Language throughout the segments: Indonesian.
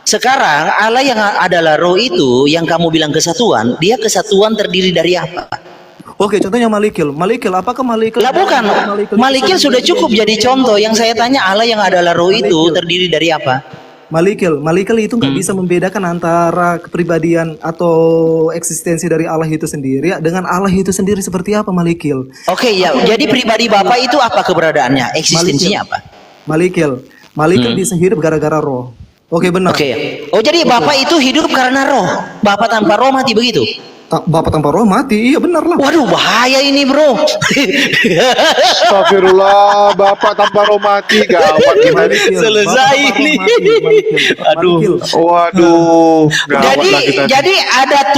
Sekarang Allah yang adalah roh itu yang kamu bilang kesatuan, dia kesatuan terdiri dari apa? Oke, contohnya Malikil. Malikil, apakah Malikil? Lah bukan, Malikil sudah cukup jadi contoh. Yang saya tanya Allah yang adalah roh itu terdiri dari apa? Malikil itu nggak bisa membedakan antara kepribadian atau eksistensi dari Allah itu sendiri dengan Allah itu sendiri seperti apa Malikil. Oke ya, jadi pribadi Bapak itu apa keberadaannya? Eksistensinya apa? Malikil bisa hidup gara-gara roh. Oke, benar. Oke. Oh, jadi Bapak itu hidup karena roh. Bapak tanpa roh mati begitu? Bapak tanpa roh mati, iya benar lah. Waduh, bahaya ini bro. Astagfirullah, Bapak tanpa roh mati, gawat gimana nih? Selesai ini. Aduh. Waduh, gawat lah kita. Jadi ada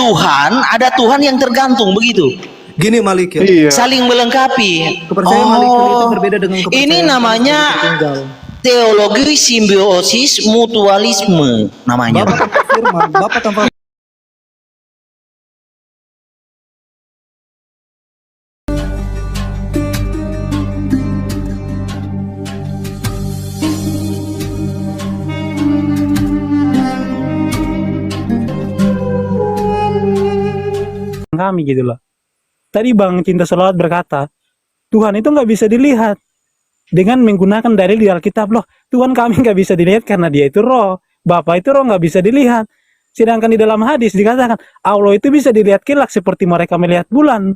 Tuhan yang tergantung begitu. Gini Malikil, Iya. Saling melengkapi. kepercayaan Malikil itu berbeda dengan kepercayaan Ini namanya tunggal. teologi simbiosis mutualisme namanya. Bapak tanpa firman, Bapak tanpa kami gitu loh. Tadi Bang Cinta Selawat berkata, Tuhan itu nggak bisa dilihat dengan menggunakan dalil di Alkitab. Loh, Tuhan kami nggak bisa dilihat karena dia itu roh. Bapak itu roh, nggak bisa dilihat. Sedangkan di dalam hadis dikatakan, Allah itu bisa dilihat kilat seperti mereka melihat bulan.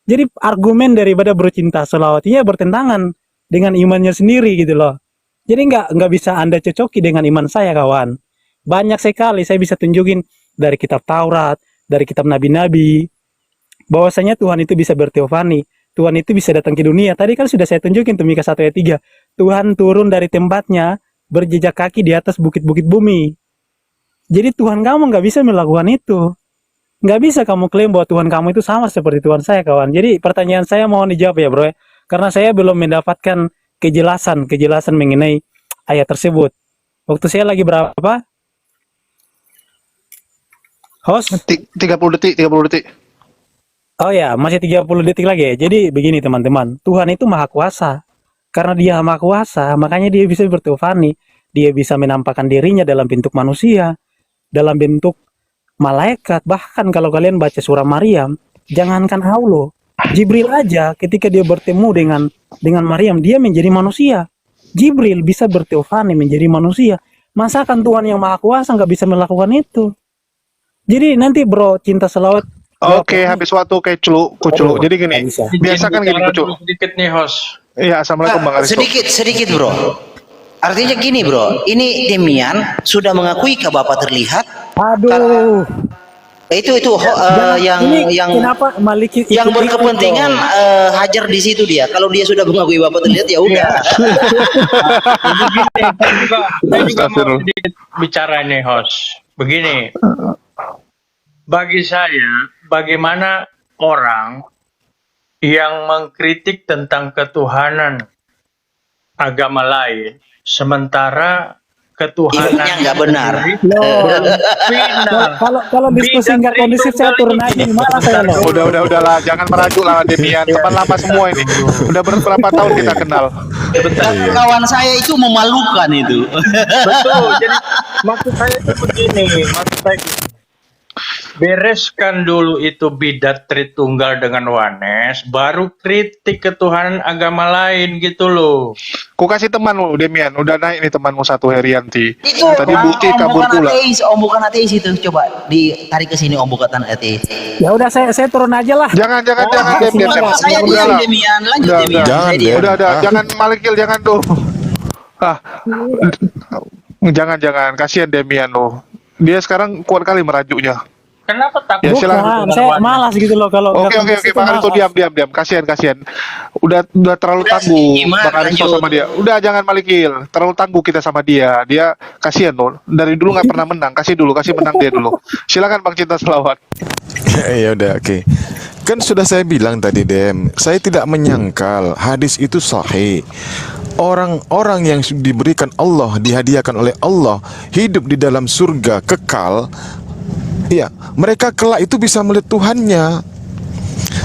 Jadi argumen daripada Bro Cinta Selawatinya bertentangan dengan imannya sendiri gitu loh. Jadi nggak bisa Anda cocoki dengan iman saya kawan. Banyak sekali saya bisa tunjukin dari kitab Taurat, dari kitab Nabi-Nabi, bahwasanya Tuhan itu bisa berteofani, Tuhan itu bisa datang ke dunia. Tadi kan sudah saya tunjukin tuh Mika 1 ayat 3. Tuhan turun dari tempatnya, berjejak kaki di atas bukit-bukit bumi. Jadi Tuhan kamu nggak bisa melakukan itu. Nggak bisa kamu klaim bahwa Tuhan kamu itu sama seperti Tuhan saya kawan. Jadi pertanyaan saya mohon dijawab ya bro. Karena saya belum mendapatkan kejelasan mengenai ayat tersebut. Waktu saya lagi berapa? Host? 30 detik. Oh ya, masih 30 detik lagi ya. Jadi begini teman-teman, Tuhan itu maha kuasa. Karena dia maha kuasa, makanya dia bisa berteofani. Dia bisa menampakkan dirinya dalam bentuk manusia, dalam bentuk malaikat. Bahkan kalau kalian baca surah Maryam, jangankan Allah, Jibril aja ketika dia bertemu dengan Maryam, dia menjadi manusia. Jibril bisa berteofani menjadi manusia. Masakan Tuhan yang maha kuasa nggak bisa melakukan itu? Jadi nanti bro Cinta Selawat. Oke, habis waktu kayak kuculu. Jadi gini, biasakan gini kuculu. Sedikit nih host. Iya, assalamualaikum Bang Aristo. Sedikit bro. Artinya gini bro, ini Demian sudah mengakui ke Bapak terlihat. Aduh. Itu yang kenapa Maliki yang berkepentingan hajar di situ dia. Kalau dia sudah mengakui Bapak terlihat ya udah. Saya juga mau sedikit bicara nih host. Begini. Bagi saya, bagaimana orang yang mengkritik tentang ketuhanan agama lain, sementara ketuhanan yang nggak benar. Kalau diskusi nggak kondusif saya turun aja gimana saya loh. Udahlah, jangan merajuk lah Demian. Teman lama semua ini. Udah berapa tahun kita kenal. Kawan saya itu memalukan itu. Betul. Jadi maksud saya itu begini, bereskan dulu itu bidat Tritunggal dengan Wanes, baru kritik ketuhanan agama lain gitu loh. Ku kasih teman lu Demian, udah naik nih temanmu satu Herianti. Itu tadi bukti kabur pula. Om bukan ateis itu, coba ditarik ke sini Om bukan ateis. Ya udah saya turun aja lah. Jangan Demian. Saya diam Demian, lanjut Demian. Udah, jangan Malikil, jangan tuh. Jangan, kasihan Demian lo. Dia sekarang kuat kali merajuknya. Kenapa takut? Ya, silakan. Saya malas gitu loh kalau. Oke, Bang Aristo diam. Kasihan. Udah terlalu tangguh Bang Aristo sama dia. Udah jangan Malikil. Terlalu tangguh kita sama dia. Dia kasihan loh. Dari dulu nggak pernah menang. Kasih menang dia dulu. Silakan Bang Cinta Selawat. Ya udah, oke. Kan sudah saya bilang tadi Dem, saya tidak menyangkal hadis itu sahih. Orang-orang yang diberikan Allah, dihadiahkan oleh Allah, hidup di dalam surga kekal. Ya, mereka kelak itu bisa melihat Tuhannya.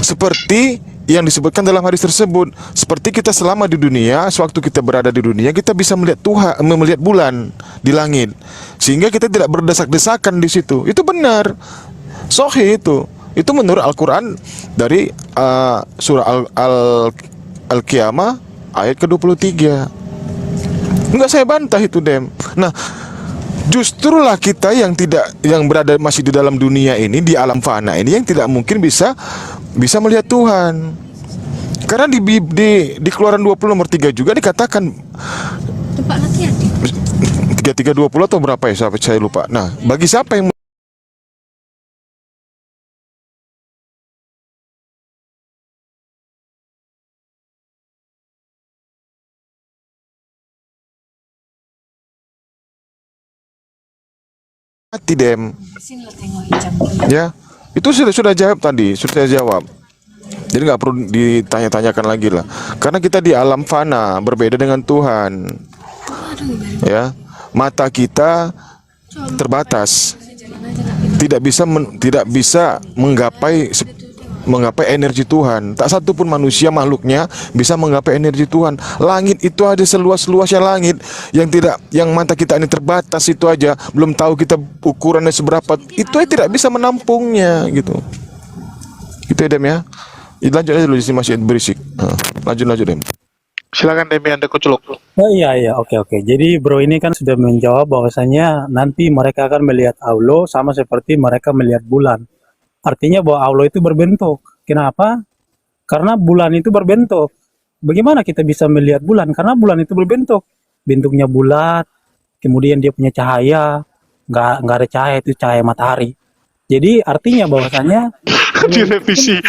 Seperti yang disebutkan dalam hadis tersebut. Seperti kita selama di dunia, sewaktu kita berada di dunia, kita bisa melihat Tuhan, melihat bulan di langit, sehingga kita tidak berdesak-desakan di situ. Itu benar, sahih itu. Itu menurut Al-Quran dari surah Al-Qiyamah ayat ke-23. Enggak saya bantah itu, Dem. Nah, justrulah kita yang berada masih di dalam dunia ini, di alam fana ini, yang tidak mungkin bisa melihat Tuhan. Karena di Keluaran 20 nomor 3 juga dikatakan, Tempat latihan. 33:20 atau berapa ya, saya lupa. Nah, bagi siapa yang mati, Dem. Sini lah tengok jam. Ya, itu sudah jawab tadi, sudah saya jawab. Jadi nggak perlu ditanya-tanyakan lagi lah. Karena kita di alam fana, berbeda dengan Tuhan. Ya, mata kita terbatas, tidak bisa menggapai energi Tuhan. Tak satu pun manusia makhluknya bisa menggapai energi Tuhan. Langit itu ada seluas-luasnya langit, yang mata kita ini terbatas itu aja, belum tahu kita ukurannya seberapa, itu aja tidak bisa menampungnya gitu. Itu ya, Dem ya. Lanjut aja dulu, di sini masih berisik. Lanjut Dem. Silakan Demian de Kuculuk. Oh iya, oke. Jadi bro ini kan sudah menjawab bahwasanya nanti mereka akan melihat Allah sama seperti mereka melihat bulan. Artinya bahwa Allah itu berbentuk. Kenapa? Karena bulan itu berbentuk. Bagaimana kita bisa melihat bulan? Karena bulan itu berbentuk. Bentuknya bulat, kemudian dia punya cahaya, nggak ada cahaya, itu cahaya matahari. Jadi artinya bahwasanya Direvisi.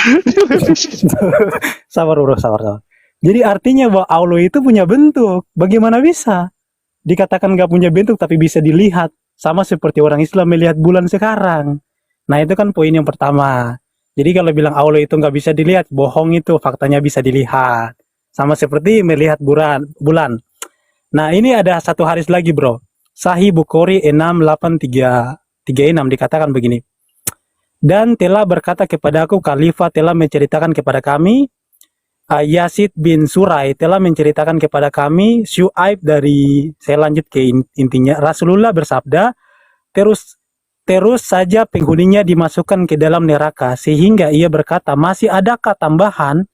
sabar bro, sabar. Jadi artinya bahwa Allah itu punya bentuk. Bagaimana bisa dikatakan nggak punya bentuk tapi bisa dilihat? Sama seperti orang Islam melihat bulan sekarang. Nah itu kan poin yang pertama. Jadi kalau bilang Allah itu nggak bisa dilihat, bohong itu, faktanya bisa dilihat. Sama seperti melihat bulan. Nah ini ada satu hadis lagi bro. Sahih Bukhari 6836 dikatakan begini. Dan telah berkata kepadaku, Khalifah telah menceritakan kepada kami, Yazid bin Surai telah menceritakan kepada kami, Syuaib dari, saya lanjut ke intinya, Rasulullah bersabda, terus saja penghuninya dimasukkan ke dalam neraka, sehingga ia berkata, masih adakah tambahan?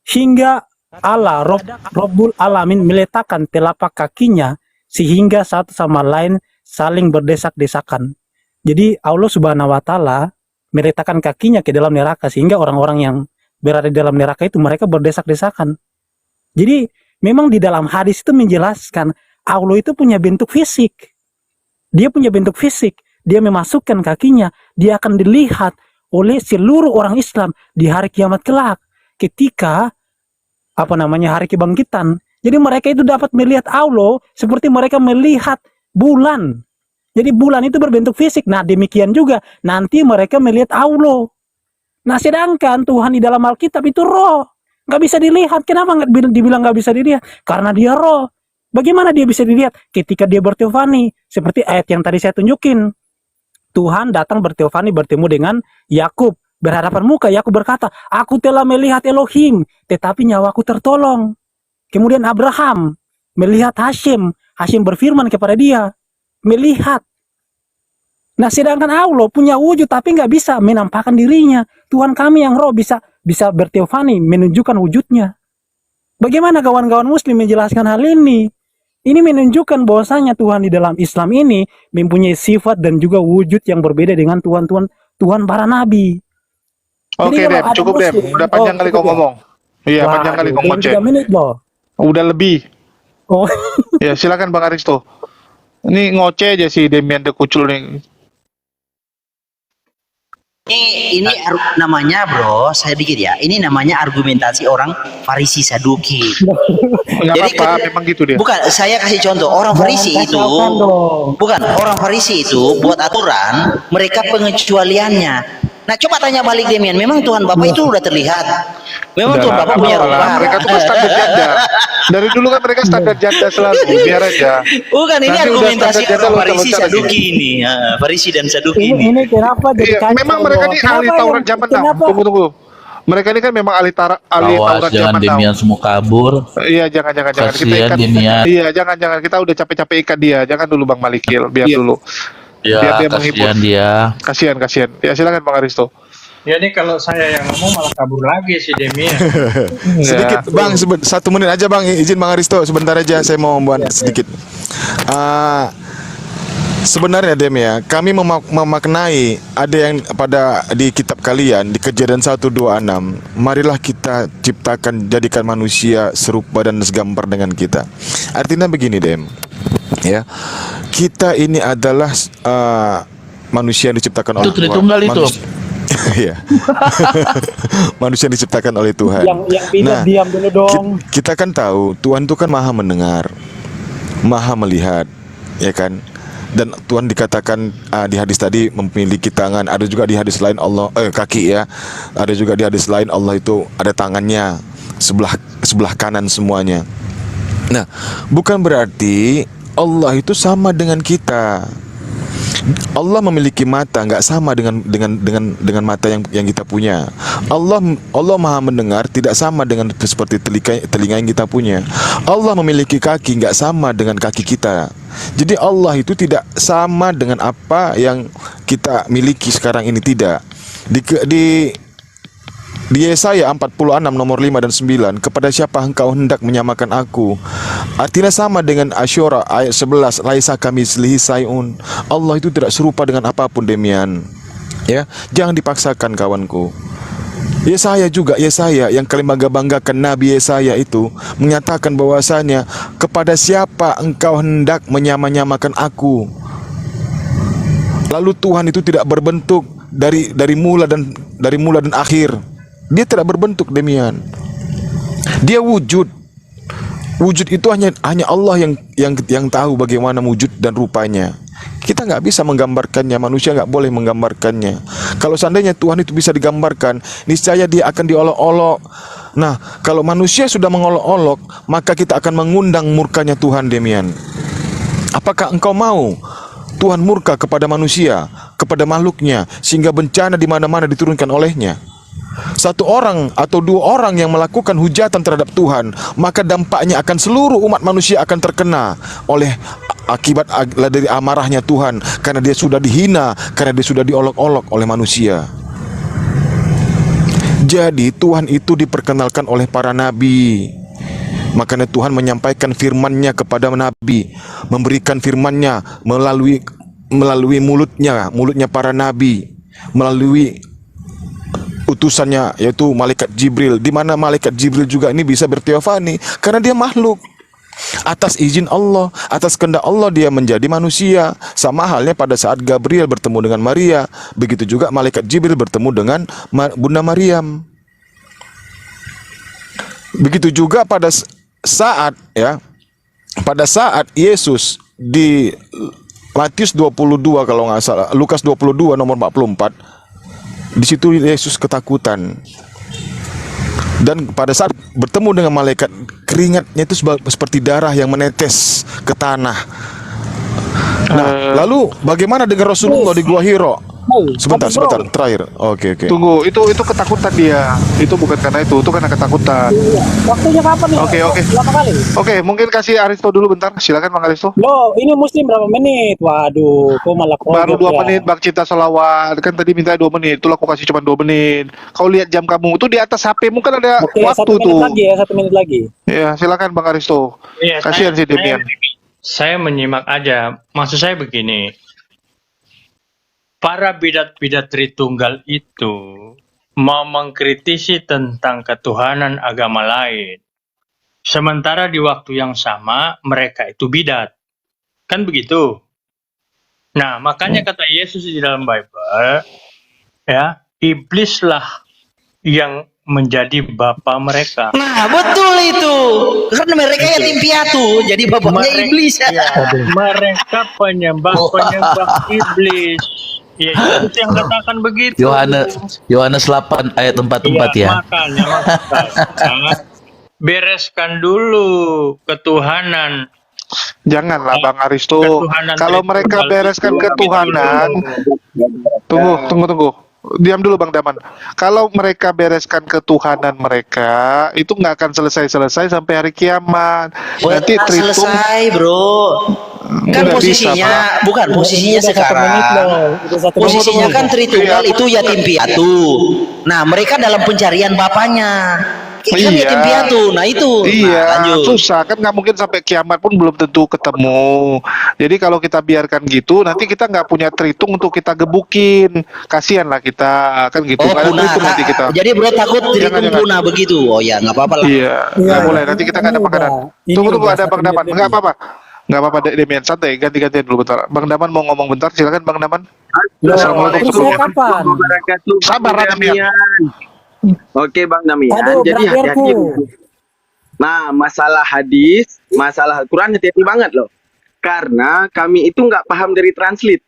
Hingga Allah, Rabbul Alamin meletakkan telapak kakinya, sehingga satu sama lain saling berdesak-desakan. Jadi Allah Subhanahu wa Ta'ala meletakkan kakinya ke dalam neraka, sehingga orang-orang yang berada di dalam neraka itu mereka berdesak-desakan. Jadi memang di dalam hadis itu menjelaskan Allah itu punya bentuk fisik. Dia punya bentuk fisik. Dia memasukkan kakinya. Dia akan dilihat oleh seluruh orang Islam di hari kiamat kelak, ketika hari kebangkitan. Jadi mereka itu dapat melihat Allah seperti mereka melihat bulan. Jadi bulan itu berbentuk fisik. Nah demikian juga nanti mereka melihat Allah. Nah sedangkan Tuhan di dalam Alkitab itu roh. Nggak bisa dilihat. Kenapa dibilang nggak bisa dilihat? Karena dia roh. Bagaimana dia bisa dilihat? Ketika dia berteofani. Seperti ayat yang tadi saya tunjukin. Tuhan datang berteofani bertemu dengan Yakub. Berhadapan muka. Yakub berkata, aku telah melihat Elohim, tetapi nyawaku tertolong. Kemudian Abraham melihat Hashim. Hashim berfirman kepada dia, melihat. Nah sedangkan Allah punya wujud tapi nggak bisa menampakkan dirinya. Tuhan kami yang roh bisa berteofani, menunjukkan wujudnya. Bagaimana kawan-kawan muslim menjelaskan hal ini? Ini menunjukkan bahwasanya Tuhan di dalam Islam ini mempunyai sifat dan juga wujud yang berbeda dengan Tuhan para nabi. Oke Dem, cukup Dem. Udah panjang kali kau ngomong. Iya, panjang kali kau ngoceh. 3 menit loh. Udah lebih. Oh. Ya silakan Bang Aristo. Ini ngoceh aja sih Demian de Kucul nih. Ini namanya bro, saya dikit ya. Ini namanya argumentasi orang Farisi Saduki. Nggak apa-apa, memang gitu dia. Bukan, saya kasih contoh. Orang Farisi itu, bukan orang Farisi itu buat aturan, mereka pengecualiannya. Nah coba tanya balik Demian, memang Tuhan Bapak itu udah terlihat? Memang Tuhan Bapak punya rupa? Mereka tuh kan standar janda. Dari dulu kan mereka standar janda selalu, biar aja. Bukan, ini Nanti argumentasi udah orang standar Farisi janda, Saduki ini. Farisi dan Saduki ini. Ini kenapa jadi Iya, kacau? memang mereka ini ahli Taurat zaman now. Tunggu. Mereka ini kan memang ahli Awas Taurat jangan zaman now. Demian semua kabur. Iya, jangan kita Kasihan ikat. Demian. Iya, jangan kita udah capek-capek ikat dia. Jangan dulu Bang Malikil, biar dulu. Ya, Biar dia menghibur. kasihan dia. Kasihan. Ya silakan Bang Aristo. Ya nih kalau saya yang ngomong malah kabur lagi si Demian. Sedikit Bang, 1 menit aja Bang, izin Bang Aristo sebentar aja saya mau membuat sedikit. Sebenarnya Dem ya, kami memaknai ada yang di kitab kalian di Kejadian 1:26. Marilah kita ciptakan, jadikan manusia serupa dan segambar dengan kita. Artinya begini Dem, ya, kita ini adalah manusia yang diciptakan oleh Itu Tritunggal itu. Iya. Manusia yang diciptakan oleh Tuhan. Yang pindah Nah, diam dulu dong. kita kan tahu Tuhan itu kan maha mendengar, maha melihat, ya kan? Dan Tuhan dikatakan di hadis tadi memiliki tangan. Ada juga di hadis lain Allah kaki ya. Ada juga di hadis lain Allah itu ada tangannya sebelah kanan semuanya. Nah, bukan berarti Allah itu sama dengan kita. Allah memiliki mata, nggak sama dengan mata yang kita punya. Allah maha mendengar, tidak sama dengan seperti telinga yang kita punya. Allah memiliki kaki, nggak sama dengan kaki kita. Jadi Allah itu tidak sama dengan apa yang kita miliki sekarang ini, tidak. Di Yesaya 46 nomor 5 dan 9, kepada siapa engkau hendak menyamakan aku? Artinya sama dengan Asyura ayat 11, laisa kamitslihi syai'un. Allah itu tidak serupa dengan apapun Demian. Ya, jangan dipaksakan kawanku. Yesaya yang kalian bangga-banggakan, Nabi Yesaya itu menyatakan bahwasanya kepada siapa engkau hendak menyamakan aku? Lalu Tuhan itu tidak berbentuk dari mula dan akhir. Dia tidak berbentuk Demian. Dia wujud. Wujud itu hanya Allah yang tahu bagaimana wujud dan rupanya. Kita nggak bisa menggambarkannya, manusia nggak boleh menggambarkannya. Kalau seandainya Tuhan itu bisa digambarkan, niscaya dia akan diolok-olok. Nah, kalau manusia sudah mengolok-olok, maka kita akan mengundang murkanya Tuhan Demian. Apakah engkau mau Tuhan murka kepada manusia, kepada makhluknya, sehingga bencana di mana-mana diturunkan olehnya? Satu orang atau 2 orang yang melakukan hujatan terhadap Tuhan, maka dampaknya akan seluruh umat manusia akan terkena oleh akibat dari amarahnya Tuhan, karena dia sudah dihina, karena dia sudah diolok-olok oleh manusia. Jadi Tuhan itu diperkenalkan oleh para nabi. Makanya Tuhan menyampaikan firman-Nya kepada nabi, memberikan firman-Nya melalui mulutnya para nabi, melalui utusannya yaitu malaikat Jibril, di mana malaikat Jibril juga ini bisa berteofani karena dia makhluk. Atas izin Allah, atas kehendak Allah dia menjadi manusia. Sama halnya pada saat Gabriel bertemu dengan Maria, begitu juga malaikat Jibril bertemu dengan Bunda Maryam. Begitu juga pada saat Yesus di Matius 22 kalau nggak salah, Lukas 22 nomor 44. Di situ Yesus ketakutan. Dan pada saat bertemu dengan malaikat, keringatnya itu seperti darah yang menetes ke tanah. Nah, lalu bagaimana dengan Rasulullah di Gua Hiro? Sebentar, terakhir. Oke. Tunggu, itu ketakutan dia. Itu bukan karena itu karena ketakutan. Waktunya kapan nih? Oke. Berapa kali? Oke, mungkin kasih Aristo dulu bentar. Silakan Bang Aristo. Loh, ini muslim berapa menit? Waduh, kok malah Baru 2 ya? menit Bang Cinta Selawat. Kan tadi minta 2 menit. Itulah aku kasih cuma 2 menit. Kau lihat jam kamu itu di atas HP mungkin ada Oke, waktu 1 menit tuh. lagi ya, 1 menit lagi. Ya, silakan Bang Aristo. Iya, Kasihan si Demian. Saya menyimak aja. Maksud saya begini. Para bidat-bidat Tritunggal itu mau mengkritisi tentang ketuhanan agama lain. Sementara di waktu yang sama mereka itu bidat. Kan begitu? Nah, makanya kata Yesus di dalam Bible, ya, iblislah yang menjadi bapa mereka. Nah, betul itu. Karena mereka yatim piatu, jadi bapaknya iblis. Mereka penyembah iblis. Ya, Yesus yang katakan begitu. Yohanes 8 ayat 44 ya. Makanya bereskan dulu ketuhanan. Janganlah Bang Aristo. Ketuhanan Kalau mereka Tritunggal bereskan itu ketuhanan, tunggu. Diam dulu Bang Daman. Kalau mereka bereskan ketuhanan mereka, itu nggak akan selesai-selesai sampai hari kiamat. Nanti Pernah Tritung selesai, bro. Kan nggak bisa, posisinya, Pak. bukan posisinya Udah 1 menit sekarang. loh. Udah 1 menit. Posisinya Tunggu, kan tunggu. Tritunggal Iya. itu yatim piatu. Nah, mereka dalam pencarian bapaknya. Kan Iya. yatim piatu. Nah, itu. Nah, Iya, lanjut. susah kan, nggak mungkin sampai kiamat pun belum tentu ketemu. Jadi kalau kita biarkan gitu, nanti kita nggak punya Tritung untuk kita gebukin. Kasihan lah kita, kan gitu. Oh, Nggak ada punah. Tritung nanti kita. Jadi bro takut Tritung Jangan. punah begitu. Oh ya, nggak apa-apa lah. Iya, Iya, nggak iya. boleh. Nanti kita nggak ada Ini makanan. ini Tunggu udah ada 1 Bang menit Daman. lebih. Nggak apa-apa. Nggak apa-apa, Demian. Santai, ganti-gantian dulu bentar. Bang Daman mau ngomong bentar. Silakan Bang Daman. Loh, Assalamualaikum terus saya sebelumnya. kapan? Wabarakatuh. Sabar, Bang Damian. Damian. Oke Bang Damian, Aduh, jadi hati-hati. berakhirku. Nah, masalah hadis, masalah Al-Quran hati-hati banget loh. Karena kami itu nggak paham dari translate.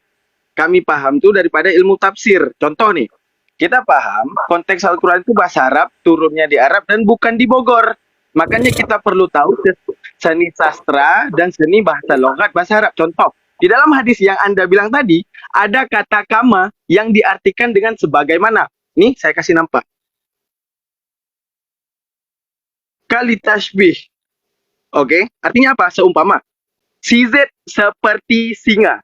Kami paham tuh daripada ilmu tafsir. Contoh nih, kita paham konteks Al-Quran itu bahasa Arab, turunnya di Arab dan bukan di Bogor. Makanya kita perlu tahu seni sastra dan seni bahasa logat bahasa Arab. Contoh, di dalam hadis yang Anda bilang tadi, ada kata kama yang diartikan dengan sebagaimana. Nih, saya kasih nampak. Kali tashbih. Oke, artinya apa? Seumpama. Si Z seperti singa.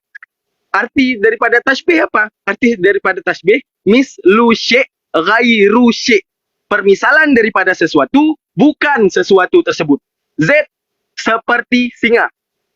Arti daripada tashbih apa? Arti daripada tashbih, mislu syai' ghairu syai'. Permisalan daripada sesuatu, bukan sesuatu tersebut. Z seperti singa.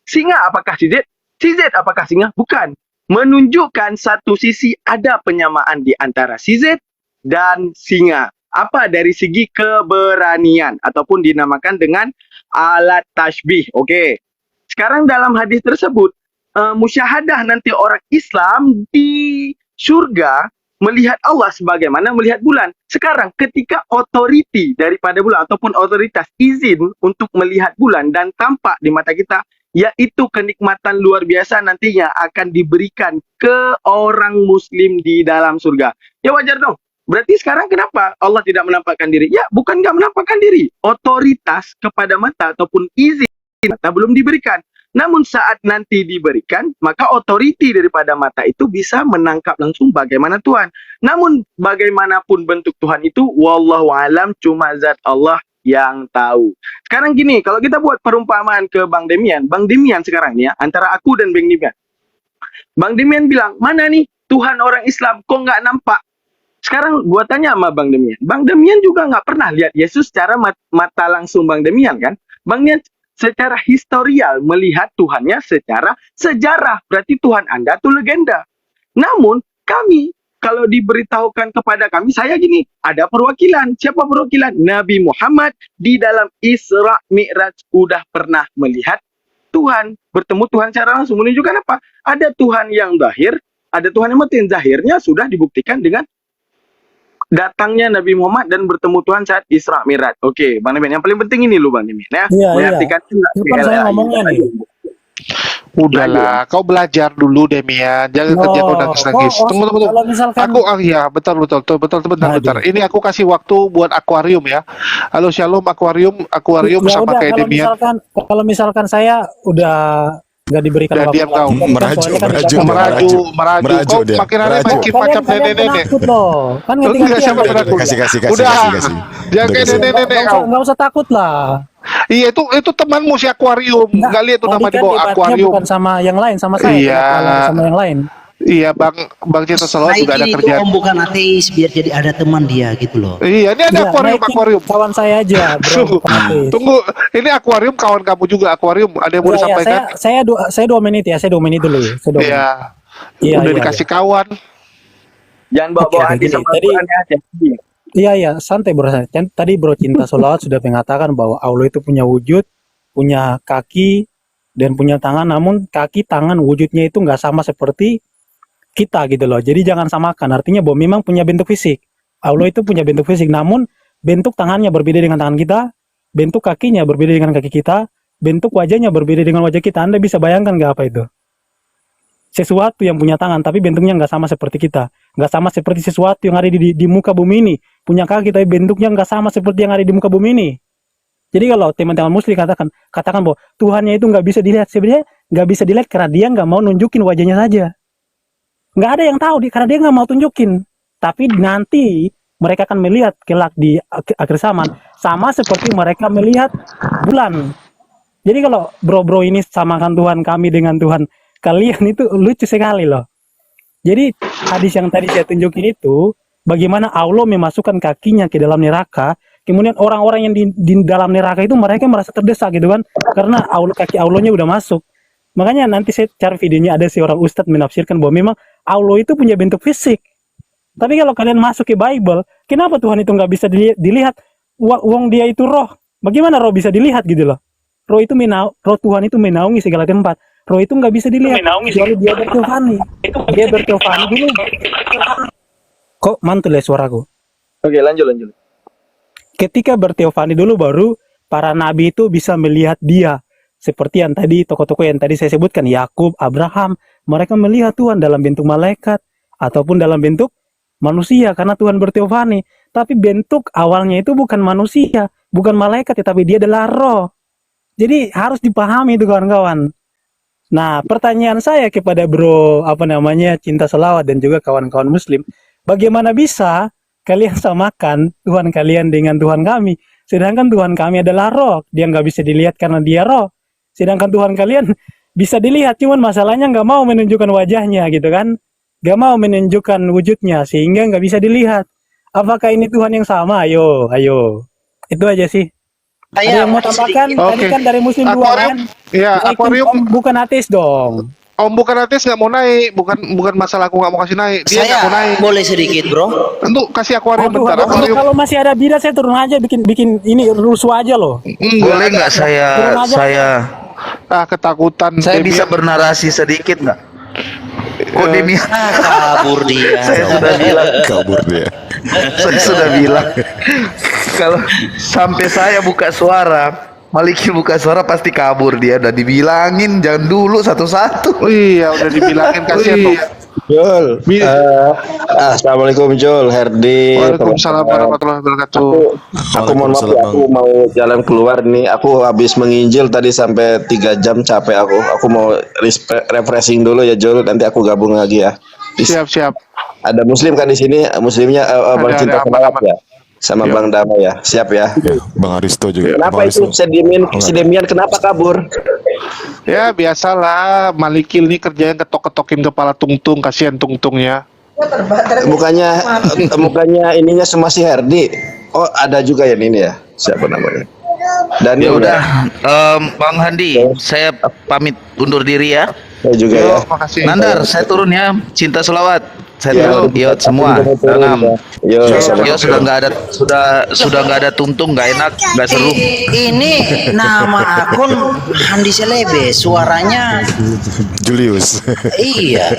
Singa apakah si Z? Si Z apakah singa? Bukan. Menunjukkan satu sisi ada penyamaan di antara si Z dan singa. Apa? Dari segi keberanian ataupun dinamakan dengan alat tashbih. Oke. Sekarang dalam hadis tersebut, musyahadah nanti orang Islam di surga melihat Allah sebagaimana melihat bulan. Sekarang ketika otoriti daripada bulan ataupun otoritas izin untuk melihat bulan dan tampak di mata kita, yaitu kenikmatan luar biasa nantinya akan diberikan ke orang muslim di dalam surga. Ya wajar dong. Berarti sekarang kenapa Allah tidak menampakkan diri? Ya, bukan nggak menampakkan diri. Otoritas kepada mata ataupun izin mata belum diberikan. Namun saat nanti diberikan, maka otoriti daripada mata itu bisa menangkap langsung bagaimana Tuhan. Namun bagaimanapun bentuk Tuhan itu, wallahu alam, cuma zat Allah yang tahu. Sekarang gini, kalau kita buat perumpamaan ke Bang Demian sekarang ya, antara aku dan Bang Demian. Bang Demian bilang, mana nih Tuhan orang Islam, kok nggak nampak? Sekarang gua tanya sama Bang Demian juga nggak pernah lihat Yesus secara mata langsung Bang Demian kan? Bang Demian secara historial melihat Tuhannya secara sejarah. Berarti Tuhan Anda tuh legenda. Namun kami kalau diberitahukan kepada kami, saya gini, ada perwakilan. Siapa perwakilan? Nabi Muhammad di dalam Isra Mi'raj udah pernah melihat Tuhan, bertemu Tuhan secara langsung. Menunjukkan apa? Ada Tuhan yang zahir, ada Tuhan yang batin. Zahirnya sudah dibuktikan dengan datangnya Nabi Muhammad dan bertemu Tuhan saat Isra Mi'raj. Oke, Bang Demian, yang paling penting ini loh Bang Demian ya. Iya, Mengartikan Kapan saya ngomongnya nih? Udahlah, kau belajar dulu Demian. Jangan Loh, jangan nangis-nangis. kok Tunggu. kalau misalkan Aku iya, betul bentar. Aduh. Ini aku kasih waktu buat akuarium ya. Halo Shalom akuarium ya sama udah kayak Demian. kalau misalkan saya udah nggak diberikan Udah waktu diam kau. lagi, kan Merajuk, soalnya kan merajuk. kita- Merajuk. Kau dia. makin hari Merajuk. makin Kalian macam nenek-nenek. penakut loh. Kan Lu nggak ganti-gantian siapa loh. penakut? Kasih. Udah. Kasih. Jangan Udah kayak kasih. nenek-nenek kau. Nggak usah takut lah. Iya itu temanmu si akuarium. Nggak lihat tuh nama tadi di kan bawah debatnya akuarium. bukan sama yang lain, sama saya. Iya. Kenapa sama yang lain? Iya Bang Cinta Selawat juga ada Naikin itu kerjaan. om bukan ateis biar jadi ada teman dia gitu loh. Iya, ini ada Iya, naikin akuarium. kawan saya aja, bro. bukan ateis. Tunggu, ini akuarium kawan kamu juga akuarium. Ada yang mau Iya, iya, disampaikan? saya 2 menit ya, saya 2 menit dulu. Saya 2 menit. Iya. Iya, Udah iya, dikasih kawan. Jangan bawa-bawa Oke, hadis gini. sama Tadi- Al-Quran ya, hati-hati. Iya, santai bro. Kan tadi bro Cinta Solawat sudah mengatakan bahwa Allah itu punya wujud, punya kaki, dan punya tangan. Namun kaki, tangan, wujudnya itu nggak sama seperti kita gitu loh. Jadi jangan samakan. Artinya bahwa memang punya bentuk fisik. Allah itu punya bentuk fisik. Namun bentuk tangannya berbeda dengan tangan kita, bentuk kakinya berbeda dengan kaki kita, bentuk wajahnya berbeda dengan wajah kita. Anda bisa bayangkan nggak apa itu? Sesuatu yang punya tangan tapi bentuknya nggak sama seperti kita, nggak sama seperti sesuatu yang ada di muka bumi ini, punya kaki tapi bentuknya nggak sama seperti yang ada di muka bumi ini. Jadi kalau teman-teman muslim katakan bahwa Tuhannya itu nggak bisa dilihat, sebenarnya nggak bisa dilihat karena dia nggak mau nunjukin wajahnya saja. Nggak ada yang tahu karena dia nggak mau tunjukin. Tapi nanti mereka akan melihat kelak di akhir zaman sama seperti mereka melihat bulan. Jadi kalau bro-bro ini samakan Tuhan kami dengan Tuhan kalian itu lucu sekali loh. Jadi hadis yang tadi saya tunjukin itu bagaimana Allah memasukkan kakinya ke dalam neraka, kemudian orang-orang yang di dalam neraka itu mereka merasa terdesak gitu kan, karena kaki Allahnya udah masuk. Makanya nanti saya cari videonya, ada seorang ustadz menafsirkan bahwa memang Allah itu punya bentuk fisik. Tapi kalau kalian masuk ke Bible, kenapa Tuhan itu nggak bisa dilihat? Wong dia itu roh. Bagaimana roh bisa dilihat gitu loh? Roh Tuhan itu menaungi segala tempat. Roh itu nggak bisa dilihat. Kecuali dia berteofani. Dia berteofani dulu. Kok mantul ya suaraku? Oke, lanjut. Ketika berteofani dulu baru para nabi itu bisa melihat dia. Seperti yang tadi tokoh-tokoh yang tadi saya sebutkan, Yakub, Abraham, mereka melihat Tuhan dalam bentuk malaikat ataupun dalam bentuk manusia karena Tuhan berteofani. Tapi bentuk awalnya itu bukan manusia, bukan malaikat, tetapi dia adalah roh. Jadi harus dipahami itu kawan-kawan. Nah, pertanyaan saya kepada bro Cinta Selawat dan juga kawan-kawan muslim, bagaimana bisa kalian samakan Tuhan kalian dengan Tuhan kami? Sedangkan Tuhan kami adalah roh, dia nggak bisa dilihat karena dia roh. Sedangkan Tuhan kalian bisa dilihat, cuman masalahnya nggak mau menunjukkan wajahnya gitu kan, nggak mau menunjukkan wujudnya sehingga nggak bisa dilihat. Apakah ini Tuhan yang sama? Ayo, itu aja sih. Ada yang mau tambahkan? Tadi kan dari muslim dua kan? Ya, akuarium Bukan ateis dong. Om bukan ateis nggak mau naik, bukan masalah aku nggak mau kasih naik. Dia nggak Saya mau naik. boleh sedikit bro. Untuk kasih akuarium Aduh, bentar. Akuarium. kalau masih ada bidat saya turun aja bikin ini rusuh aja loh. Boleh nggak saya Ketakutan. saya bisa Demian. bernarasi sedikit nggak? Oh Demian, Kabur dia. saya sudah bilang, Kabur dia. saya sudah bilang kalau sampai saya buka suara, Maliki buka suara pasti kabur dia. Udah dibilangin jangan dulu satu-satu. Oh iya, udah dibilangin kasihan dong. Jul, assalamualaikum Jul, Herdi. Waalaikumsalam warahmatullahi wabarakatuh. Aku mohon maaf, ya, aku mau jalan keluar nih. Aku habis menginjil tadi sampai 3 jam, capek aku. Aku mau refreshing dulu ya Jul. Nanti aku gabung lagi ya. Siap. Ada muslim kan di sini? Muslimnya Bang Cinta Selawat ya, sama Bang Dama ya. Siap ya. Ya, Bang Aristo juga. Kenapa Bang itu Aristo. si Demian kenapa kabur? Ya biasalah, Malikil nih kerjanya ketok-ketokin kepala Tungtung, kasihan Tungtungnya. Mukanya ininya sama si Herdi. Oh, ada juga ya ini ya. Siapa namanya? Ya Daniel udah, Bang Handi, saya pamit undur diri ya. Saya juga ya. Makasih. Nandar, saya turun ya. Cinta Selawat, saya Ya, turun. Yo semua. Salam. Yo, Yo sudah nggak ada, sudah nggak ada Tungtung, nggak enak, nggak seru. Ini nama akun Handi Selebe, suaranya Julius. iya.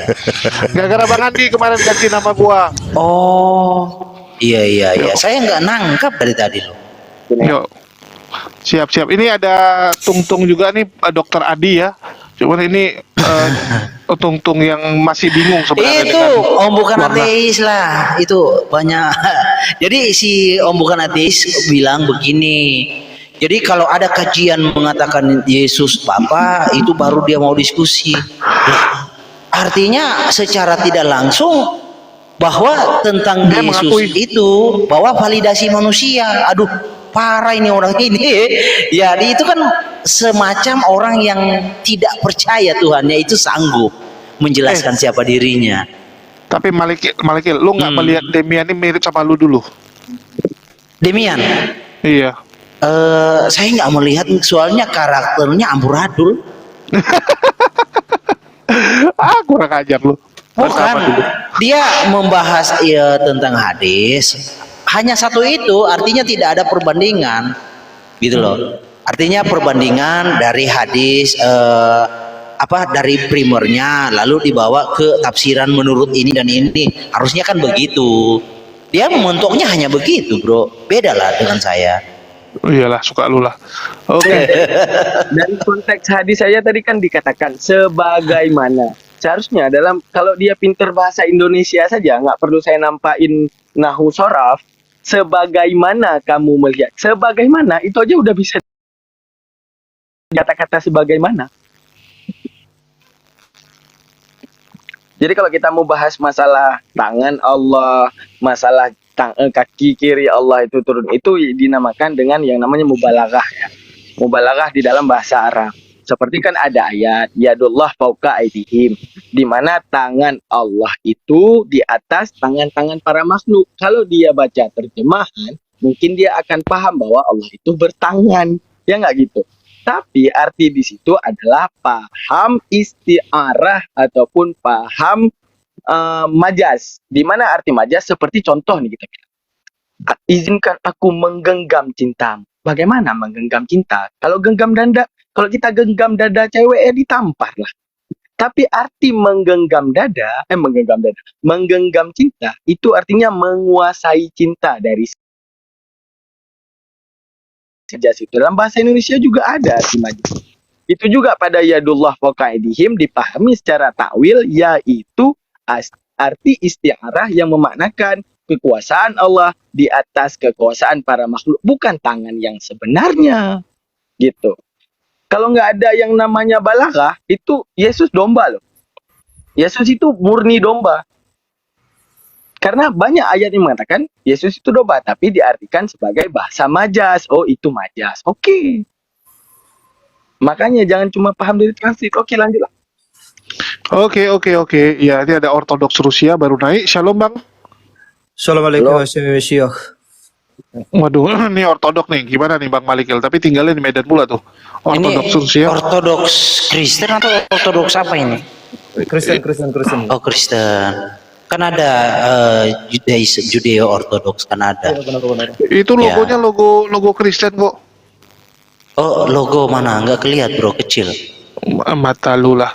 Gara-gara Bang Andi kemarin ganti nama gua. Oh, iya. Saya nggak nangkap dari tadi loh. Yuk. Siap. Ini ada Tungtung juga nih, Dokter Adi ya. Cuman ini Tungtung yang masih bingung sebenarnya Itu Om bukan ateis lah, itu banyak. Jadi si Om bukan ateis bilang begini. Jadi kalau ada kajian mengatakan Yesus Bapa, itu baru dia mau diskusi. Artinya secara tidak langsung bahwa tentang Dia Yesus mengakui. itu bahwa validasi manusia. Aduh, parah ini orang ini. Jadi itu kan semacam orang yang tidak percaya Tuhannya itu sanggup menjelaskan siapa dirinya. Tapi Malikil, lu nggak melihat Demian ini mirip sama lu dulu? Demian, Iya. saya nggak melihat, soalnya karakternya amburadul. Kurang ajar lu. Bukan, dia membahas tentang hadis. Hanya satu itu, artinya tidak ada perbandingan, gitu loh. Artinya perbandingan dari hadis dari primernya, lalu dibawa ke tafsiran menurut ini dan ini. Harusnya kan begitu. Dia mentoknya hanya begitu, bro. Beda lah dengan saya. Iyalah, suka lu lah. Oke. Dan konteks hadis saya tadi kan dikatakan sebagaimana. Seharusnya dalam, kalau dia pinter bahasa Indonesia saja, nggak perlu saya nampain nahu soraf. Sebagaimana kamu melihat, sebagaimana itu aja udah bisa kata-kata sebagaimana. Jadi kalau kita mau bahas masalah tangan Allah, masalah kaki kiri Allah itu turun, itu dinamakan dengan yang namanya mubalaghah ya. Mubalaghah di dalam bahasa Arab. Seperti kan ada ayat yadullah fauqa aydihim, di mana tangan Allah itu di atas tangan-tangan para makhluk. Kalau dia baca terjemahan, mungkin dia akan paham bahwa Allah itu bertangan, ya nggak gitu. Tapi arti di situ adalah paham istiarah ataupun paham majas. Di mana arti majas seperti contoh nih kita bilang. Izinkan aku menggenggam cintamu. Bagaimana menggenggam cinta? Kalau kita genggam dada cewek ditampar lah. Tapi arti menggenggam cinta itu artinya menguasai cinta dari majas itu. Dalam bahasa Indonesia juga ada arti majas. Itu juga pada yadullah fauqa aydihim dipahami secara takwil, yaitu arti istiarah yang memaknakan kekuasaan Allah di atas kekuasaan para makhluk, bukan tangan yang sebenarnya gitu. Kalau nggak ada yang namanya balaghah, itu Yesus domba loh. Yesus itu murni domba. Karena banyak ayat yang mengatakan Yesus itu domba, tapi diartikan sebagai bahasa majas. Oh, itu majas. Oke. Makanya jangan cuma paham dari transit. Oke, lanjutlah. Oke. Ya, ini ada Ortodoks Rusia baru naik. Shalom, Bang. Assalamualaikum warahmatullahi. Waduh, ini Ortodok nih. Gimana nih Bang Malikil? Tapi tinggalnya di Medan pula tuh. Ortodoks Rusia. Ortodoks Kristen atau Ortodoks apa ini? Kristen. Oh, Kristen. Kan ada Judeo Ortodoks kan ada. Itu logonya logo Kristen kok. Oh, logo mana? Nggak kelihatan bro, kecil. Mata lu lah.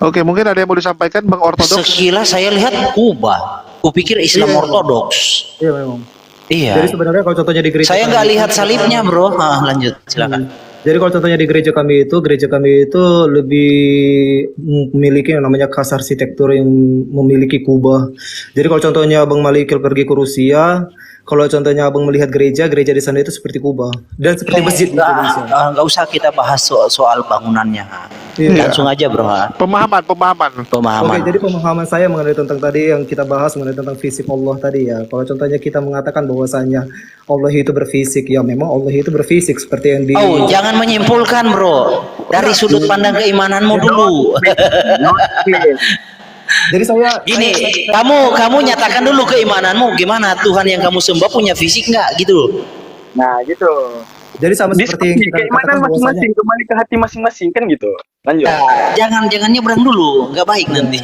Oke, mungkin ada yang mau disampaikan Bang Ortodoks? Sekilas saya lihat Kuba. Kupikir Islam Ortodoks. Iya memang. Iya. Jadi sebenarnya kalau contohnya di gereja Saya nggak lihat salibnya bro. Lanjut, silakan. Jadi kalau contohnya di gereja kami itu lebih memiliki yang namanya khas arsitektur yang memiliki kubah. Jadi kalau contohnya Abang Malikil pergi ke Rusia, kalau contohnya Abang melihat gereja di sana itu seperti kubah dan seperti masjid di Indonesia. Nggak usah kita bahas soal bangunannya. Iya. Langsung aja bro. Pemahaman. Oke, jadi pemahaman saya mengenai tentang tadi yang kita bahas mengenai tentang fisik Allah tadi ya. Kalau contohnya kita mengatakan bahwasanya Allah itu berfisik, ya memang Allah itu berfisik seperti yang di. Oh, jangan menyimpulkan bro. Dari sudut pandang keimananmu dulu. Jadi saya Gini, kamu nyatakan dulu keimananmu gimana? Tuhan yang kamu sembah punya fisik nggak gitu? Nah, gitu. Jadi sama seperti yang kita keimanan katakan masing-masing, kembali ke hati masing-masing kan gitu. Lanjut. Jangan nyebrang dulu, nggak baik nanti.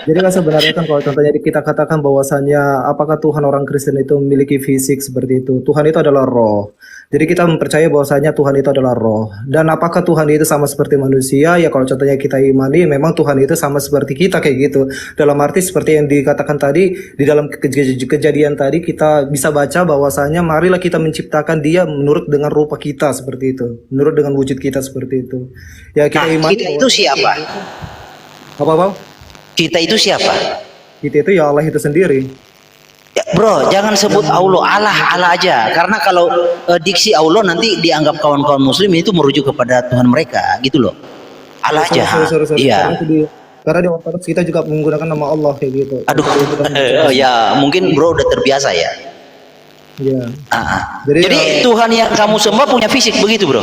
Jadi kan sebenarnya kan kalau contohnya kita katakan bahwasanya apakah Tuhan orang Kristen itu memiliki fisik seperti itu? Tuhan itu adalah roh. Jadi kita mempercayai bahwasanya Tuhan itu adalah roh. Dan apakah Tuhan itu sama seperti manusia? Ya kalau contohnya kita imani memang Tuhan itu sama seperti kita kayak gitu. Dalam arti seperti yang dikatakan tadi di dalam kejadian tadi kita bisa baca bahwasanya marilah kita menciptakan dia menurut dengan rupa kita seperti itu. Menurut dengan wujud kita seperti itu. Ya kita imani. Kita itu siapa? Apa? Kita itu siapa? Kita itu ya Allah itu sendiri. Ya, bro, jangan sebut Allah aja. Karena kalau diksi Allah nanti dianggap kawan-kawan muslim itu merujuk kepada Tuhan mereka, gitu loh. Allah aja. Sorry. Iya. Karena di Ortodoks kita juga menggunakan nama Allah kayak gitu. Aduh. Ya, mungkin bro udah terbiasa ya. Iya. Jadi Tuhan yang kamu sembah punya fisik begitu, bro?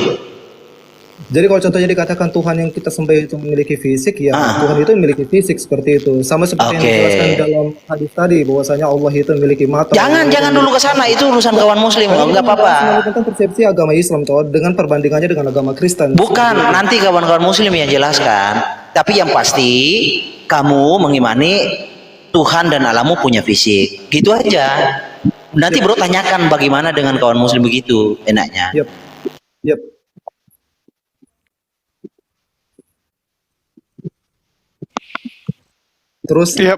Jadi kalau contohnya dikatakan Tuhan yang kita sembah itu memiliki fisik, ya Tuhan itu memiliki fisik seperti itu. Sama seperti yang dijelaskan dalam hadis tadi bahwasanya Allah itu memiliki mata. Jangan dulu ke sana, itu urusan kawan muslim, enggak apa-apa. Tentang persepsi agama Islam toh dengan perbandingannya dengan agama Kristen. Bukan, nanti kawan-kawan muslim yang jelaskan. Tapi yang pasti kamu mengimani Tuhan dan Allahmu punya fisik. Gitu aja. Nanti bro tanyakan bagaimana dengan kawan muslim begitu enaknya. Yep. Terus saya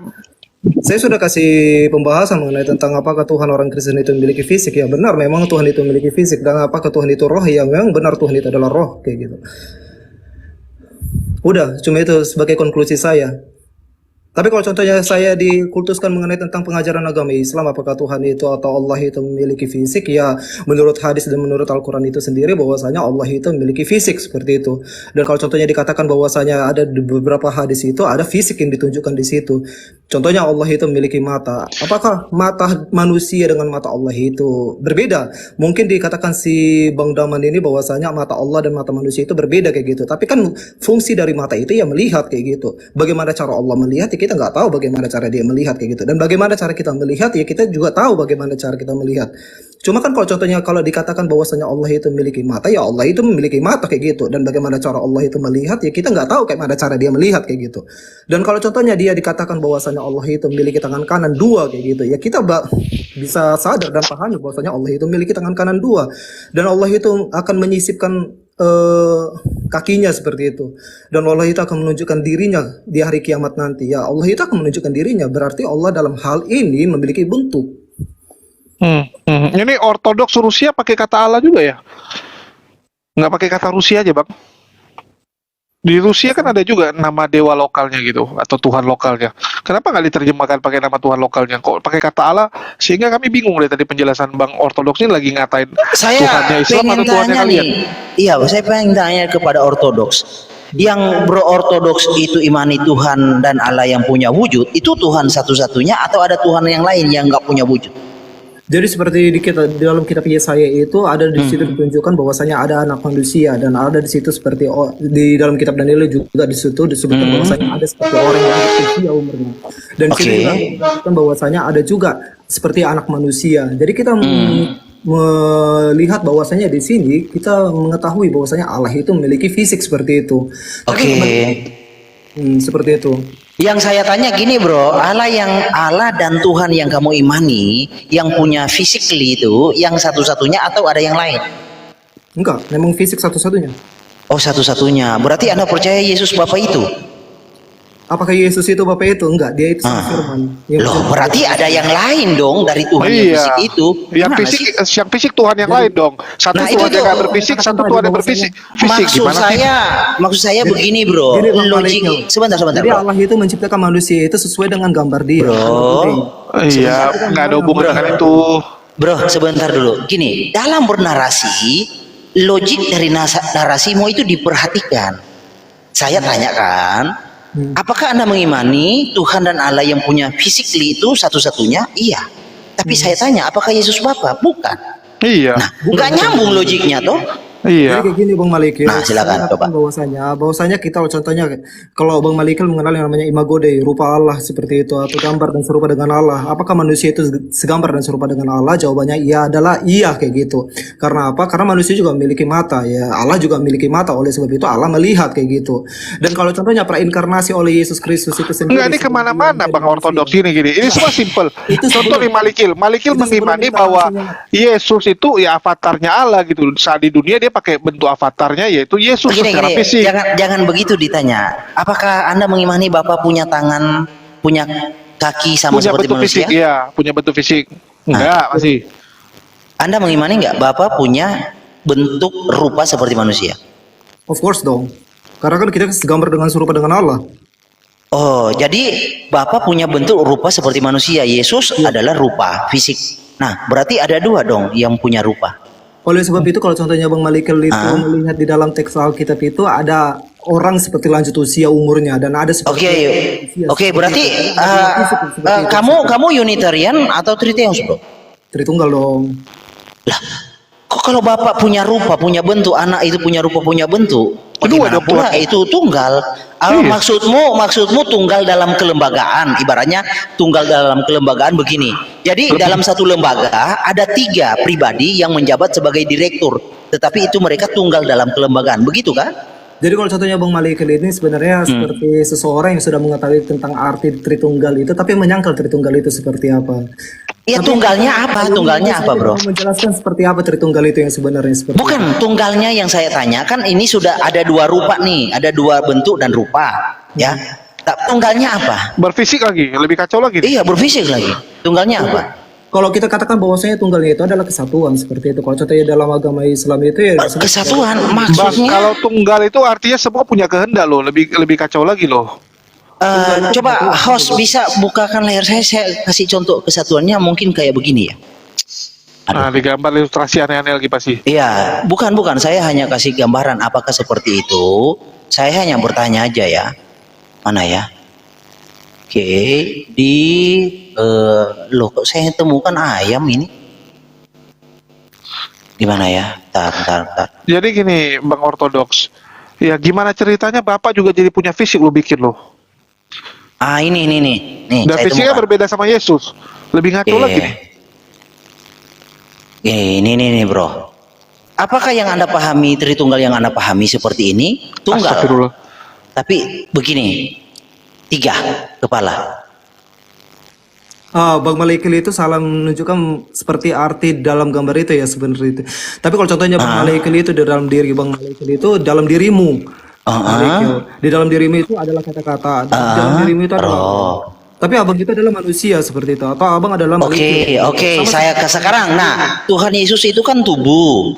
sudah kasih pembahasan mengenai tentang apakah Tuhan orang Kristen itu memiliki fisik. Ya benar, memang Tuhan itu memiliki fisik. Dan apakah Tuhan itu roh? Ya memang benar Tuhan itu adalah roh kayak gitu. Udah, cuma itu sebagai konklusi saya. Tapi kalau contohnya saya dikultuskan mengenai tentang pengajaran agama Islam, apakah Tuhan itu atau Allah itu memiliki fisik? Ya, menurut hadis dan menurut Al-Quran itu sendiri bahwasanya Allah itu memiliki fisik seperti itu. Dan kalau contohnya dikatakan bahwasanya ada di beberapa hadis itu ada fisik yang ditunjukkan di situ. Contohnya Allah itu memiliki mata. Apakah mata manusia dengan mata Allah itu berbeda? Mungkin dikatakan si Bang Daman ini bahwasanya mata Allah dan mata manusia itu berbeda kayak gitu. Tapi kan fungsi dari mata itu ya melihat kayak gitu. Bagaimana cara Allah melihat ya kita nggak tahu bagaimana cara dia melihat kayak gitu. Dan bagaimana cara kita melihat ya kita juga tahu bagaimana cara kita melihat. Cuma kan kalau contohnya kalau dikatakan bahwasanya Allah itu memiliki mata, ya Allah itu memiliki mata kayak gitu. Dan bagaimana cara Allah itu melihat ya kita nggak tahu kayak mana cara dia melihat kayak gitu. Dan kalau contohnya dia dikatakan bahwasanya Allah itu memiliki tangan kanan dua kayak gitu, ya kita bisa sadar dan pahami bahwasanya Allah itu memiliki tangan kanan dua. Dan Allah itu akan menyisipkan kakinya seperti itu, dan Allah itu akan menunjukkan dirinya di hari kiamat nanti. Ya Allah itu akan menunjukkan dirinya, berarti Allah dalam hal ini memiliki bentuk. Ini ortodoks Rusia pakai kata Allah juga ya? Nggak pakai kata Rusia aja, Bang? Di Rusia kan ada juga nama dewa lokalnya gitu, atau Tuhan lokalnya. Kenapa nggak diterjemahkan pakai nama Tuhan lokalnya? Kok pakai kata Allah? Sehingga kami bingung deh tadi penjelasan Bang Ortodoks ini lagi ngatain Saya Tuhannya Islam pengen atau Tuhannya tanya kalian? nih, iya, saya pengen tanya kepada Ortodoks. Yang berortodoks itu imani Tuhan dan Allah yang punya wujud, itu Tuhan satu-satunya atau ada Tuhan yang lain yang nggak punya wujud? Jadi seperti di dalam kitab Yesaya itu ada di situ ditunjukkan bahwasanya ada anak manusia, dan ada di situ seperti di dalam kitab Daniel juga di situ disebutkan bahwasanya ada seperti orang yang usia umurnya. Dan di situ juga disebutkan bahwasanya ada juga seperti anak manusia. Jadi kita melihat bahwasanya di sini kita mengetahui bahwasanya Allah itu memiliki fisik seperti itu. Seperti itu. Yang saya tanya gini bro, Allah dan Tuhan yang kamu imani, yang punya physically itu, yang satu-satunya atau ada yang lain? Enggak, memang fisik satu-satunya. Oh satu-satunya, berarti Anda percaya Yesus Bapa itu? Apakah Yesus itu Bapak itu? Enggak, dia itu firman. Loh, berarti ada yang lain dong dari Tuhan yang fisik itu. Yang fisik Tuhan yang lain dong. Satu Tuhan yang nggak berfisik, satu Tuhan yang berfisik. Maksud saya begini bro, logik. Sebentar. Jadi Allah itu menciptakan manusia itu sesuai dengan gambar dia. Iya, nggak ada hubungan dengan itu. Bro, sebentar dulu. Gini, dalam bernarasi, logik dari narasimu itu diperhatikan. Saya tanyakan, apakah Anda mengimani Tuhan dan Allah yang punya physically itu satu-satunya? Iya. Tapi saya tanya, apakah Yesus Bapa? Bukan. Iya. Nah, nggak nyambung logiknya toh. Iya. Jadi kayak gini Bang Malik. Nah, silakan coba. Bahwasanya kita contohnya kalau Bang Malik mengenal yang namanya imago Dei, rupa Allah seperti itu, atau gambar dan serupa dengan Allah. Apakah manusia itu segambar dan serupa dengan Allah? Jawabannya iya adalah iya kayak gitu. Karena apa? Karena manusia juga memiliki mata ya. Allah juga memiliki mata, oleh sebab itu Allah melihat kayak gitu. Dan kalau contohnya prainkarnasi oleh Yesus Kristus itu sendiri. Enggak, ini kemana-mana Bang Ortodoks gini. Ini semua simple. Contoh nih Malikil mengimani bahwa Yesus itu ya avatarnya Allah gitu. Saat di dunia dia pakai bentuk avatarnya yaitu Yesus secara fisik. Jangan begitu ditanya. Apakah Anda mengimani Bapa punya tangan, punya kaki sama punya seperti bentuk manusia? fisik, iya, punya bentuk fisik. Enggak, masih. Anda mengimani nggak Bapa punya bentuk rupa seperti manusia? Of course dong. Karena kan kita segambar dengan serupa dengan Allah. Oh, jadi Bapa punya bentuk rupa seperti manusia. Yesus adalah rupa fisik. Nah, berarti ada dua dong yang punya rupa. Oleh sebab itu kalau contohnya Bang Malikil itu melihat di dalam teks Alkitab itu ada orang seperti lanjut usia umurnya, dan ada seperti Oke, berarti kamu Unitarian atau Tritarian bro? Tritunggal dong. Lah, kok kalau Bapak punya rupa, punya bentuk, anak itu punya rupa, punya bentuk, bagaimana pula itu tunggal? Maksudmu tunggal dalam kelembagaan, ibaratnya tunggal dalam kelembagaan begini. Jadi dalam satu lembaga ada 3 pribadi yang menjabat sebagai direktur, tetapi itu mereka tunggal dalam kelembagaan, begitu kan? Jadi kalau contohnya Bang Malikil ini sebenarnya seperti seseorang yang sudah mengetahui tentang arti Tritunggal itu, tapi menyangkal Tritunggal itu seperti apa. Ya tunggalnya apa? Tunggalnya apa bro? Menjelaskan seperti apa Tritunggal itu yang sebenarnya seperti. Bukan tunggalnya yang saya tanya, kan ini sudah ada 2 rupa nih, ada 2 bentuk dan rupa, ya. Tunggalnya apa? Berfisik lagi, lebih kacau lagi. Iya, berfisik lagi. Tunggalnya apa? Kalau kita katakan bahwasanya tunggalnya itu adalah kesatuan seperti itu. Kalau contohnya dalam agama Islam itu ya kesatuan maksudnya. Kalau tunggal itu artinya semua punya kehendak loh, lebih kacau lagi loh. Coba host bisa bukakan layar saya kasih contoh kesatuannya mungkin kayak begini ya. Nah, digambar ilustrasi aneh-aneh lagi pasti. Iya, bukan, saya hanya kasih gambaran apakah seperti itu. Saya hanya bertanya aja ya. Mana ya? Oke, di loh kok saya temukan ayam ini? Di mana ya? Bentar. Jadi gini, Bang Ortodoks. Ya gimana ceritanya Bapak juga jadi punya fisik lo bikin lo. Ini nih. Dan Saya fisiknya temukan. berbeda sama Yesus. Lebih ngaco lagi nih. Ini bro. Apakah yang Anda pahami Tritunggal yang Anda pahami seperti ini? Tunggal. Astagfirullah. Tapi begini, 3 kepala. Bang Malikil itu salah menunjukkan seperti arti dalam gambar itu ya sebenarnya itu. Tapi kalau contohnya Bang Malikil itu di dalam diri Bang Malikil itu dalam dirimu. Malikil. Di dalam dirimu itu adalah kata-kata. Di dalam dirimu itu adalah roh. Tapi abang kita adalah manusia seperti itu. Atau abang adalah Malikil. Oke. Saya ke sekarang. Nah, Tuhan Yesus itu kan tubuh,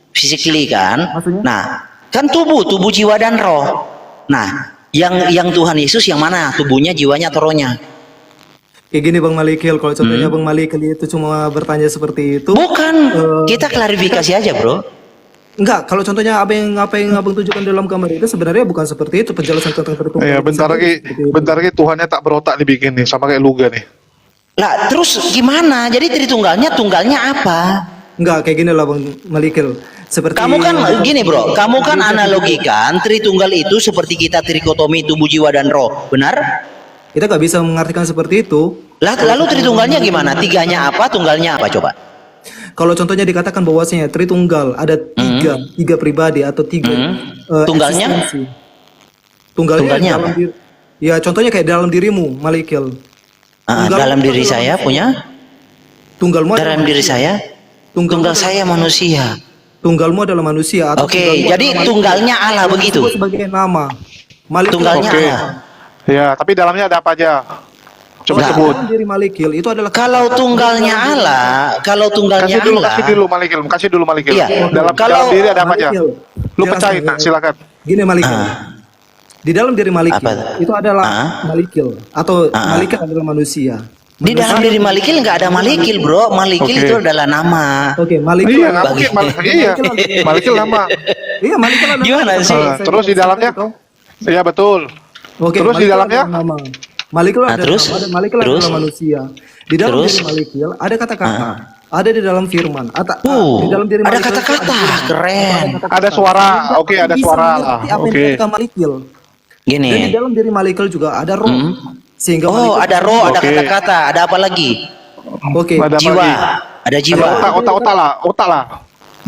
physically kan. Maksudnya? Nah, kan tubuh jiwa dan roh. Nah, yang Tuhan Yesus yang mana? Tubuhnya, jiwanya, atau rohnya? Kayak gini Bang Malikil, kalau contohnya Bang Malikil itu cuma bertanya seperti itu. Bukan, kita klarifikasi aja bro. Enggak, kalau contohnya apa yang abang tunjukkan dalam gambar itu sebenarnya bukan seperti itu penjelasan tentang Tritunggal. Iya, bentar lagi Tuhannya tak berotak dibikin nih, sama kayak Luga nih. Lah, terus gimana? Jadi tunggalnya apa? Enggak, kayak gini lah Bang Malikil. Seperti Kamu kan gini bro, kamu kan analogikan Tritunggal itu seperti kita trikotomi tubuh, jiwa, dan roh, benar? kita nggak bisa mengartikan seperti itu. Lalu Tritunggalnya gimana? Tiganya apa? Tunggalnya apa coba? Kalau contohnya dikatakan bahwasanya Tritunggal ada tiga pribadi atau tiga Tunggalnya? eksistensi. Tunggalnya apa? Ya contohnya kayak dalam dirimu, Malikil. Dalam diri saya punya? Tunggalmu Dalam diri saya? Tunggal saya manusia. Tunggalmu adalah manusia. Oke, jadi tunggalnya Allah begitu. Sebagai nama. Malikil. Tunggalnya Allah. Ya, tapi dalamnya ada apa aja? Coba sebut. Dalam diri Malikil itu adalah Kalau tunggalnya Allah, Kasih dulu Malikil. Iya. Dalam diri ada apa aja? Malikil. Lu pecahin, nah, silakan. Gini Malikil. Di dalam diri Malikil Apa? itu adalah Malikil atau Malikil adalah manusia. Di dalam diri Malikil nggak ada Malikil bro. Malikil itu adalah nama. Oke, Malikil. Iya, nggak mungkin. Malikil nama. Iya, Malikil adalah Gimana nama. sih? Terus di dalamnya? Iya, betul. Oke, Terus di Malikil dalamnya? adalah nama. Malikil adalah terus? nama, dan Malikil Terus? adalah manusia. Di dalam Terus? diri Malikil ada kata-kata. Ada di dalam firman. Di dalam diri ada Malikil itu kata-kata, firman. keren. Ada suara. Oke, ada Bisa suara mengerti lah. apa yang Oke. dikatakan Malikil. Dan di Gini. dalam diri Malikil juga ada roh. Sehingga Oh, Malikil ada roh, ada Oke. kata-kata, ada apa lagi? Oke. Ada Jiwa, lagi. ada jiwa. Otak lah.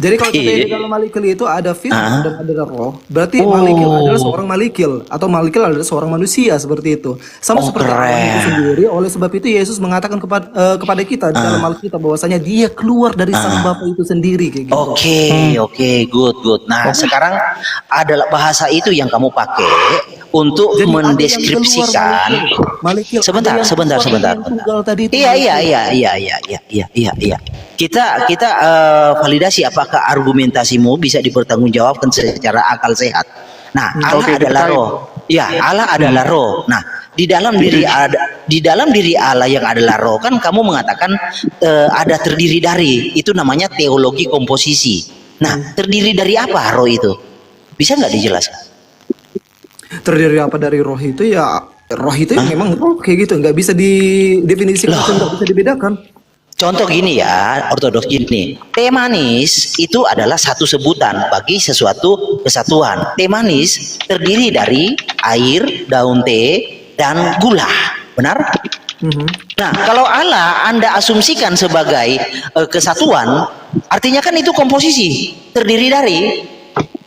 Jadi kalau kita di dalam Malikil itu ada firman dan ada roh, berarti Malikil adalah seorang Malikil atau Malikil adalah seorang manusia seperti itu. Sama seperti Allah itu sendiri. Oleh sebab itu Yesus mengatakan kepada kita di dalam Alkitab bahwasanya Dia keluar dari Sang Bapa itu sendiri kayak gitu. Oke, good. Nah, sekarang adalah bahasa itu yang kamu pakai untuk Jadi ada yang mendeskripsikan. keluar Malikil. Sebentar. Yang tunggal tadi itu Iya. Kita validasi apakah argumentasimu bisa dipertanggungjawabkan secara akal sehat. Nah, Allah Oke, adalah dipercaya. roh. Ya, Allah adalah roh. Nah, di dalam diri Allah yang adalah roh kan kamu mengatakan ada terdiri dari, itu namanya teologi komposisi. Nah, terdiri dari apa roh itu? Bisa nggak dijelaskan? terdiri apa dari roh itu ya roh itu memang roh kayak gitu, nggak bisa didefinisikan atau nggak bisa dibedakan. Contoh gini ya, ortodoks gini. Teh manis itu adalah satu sebutan bagi sesuatu kesatuan. Teh manis terdiri dari air, daun teh, dan gula. Benar? Nah, kalau Allah Anda asumsikan sebagai kesatuan, artinya kan itu komposisi. Terdiri dari.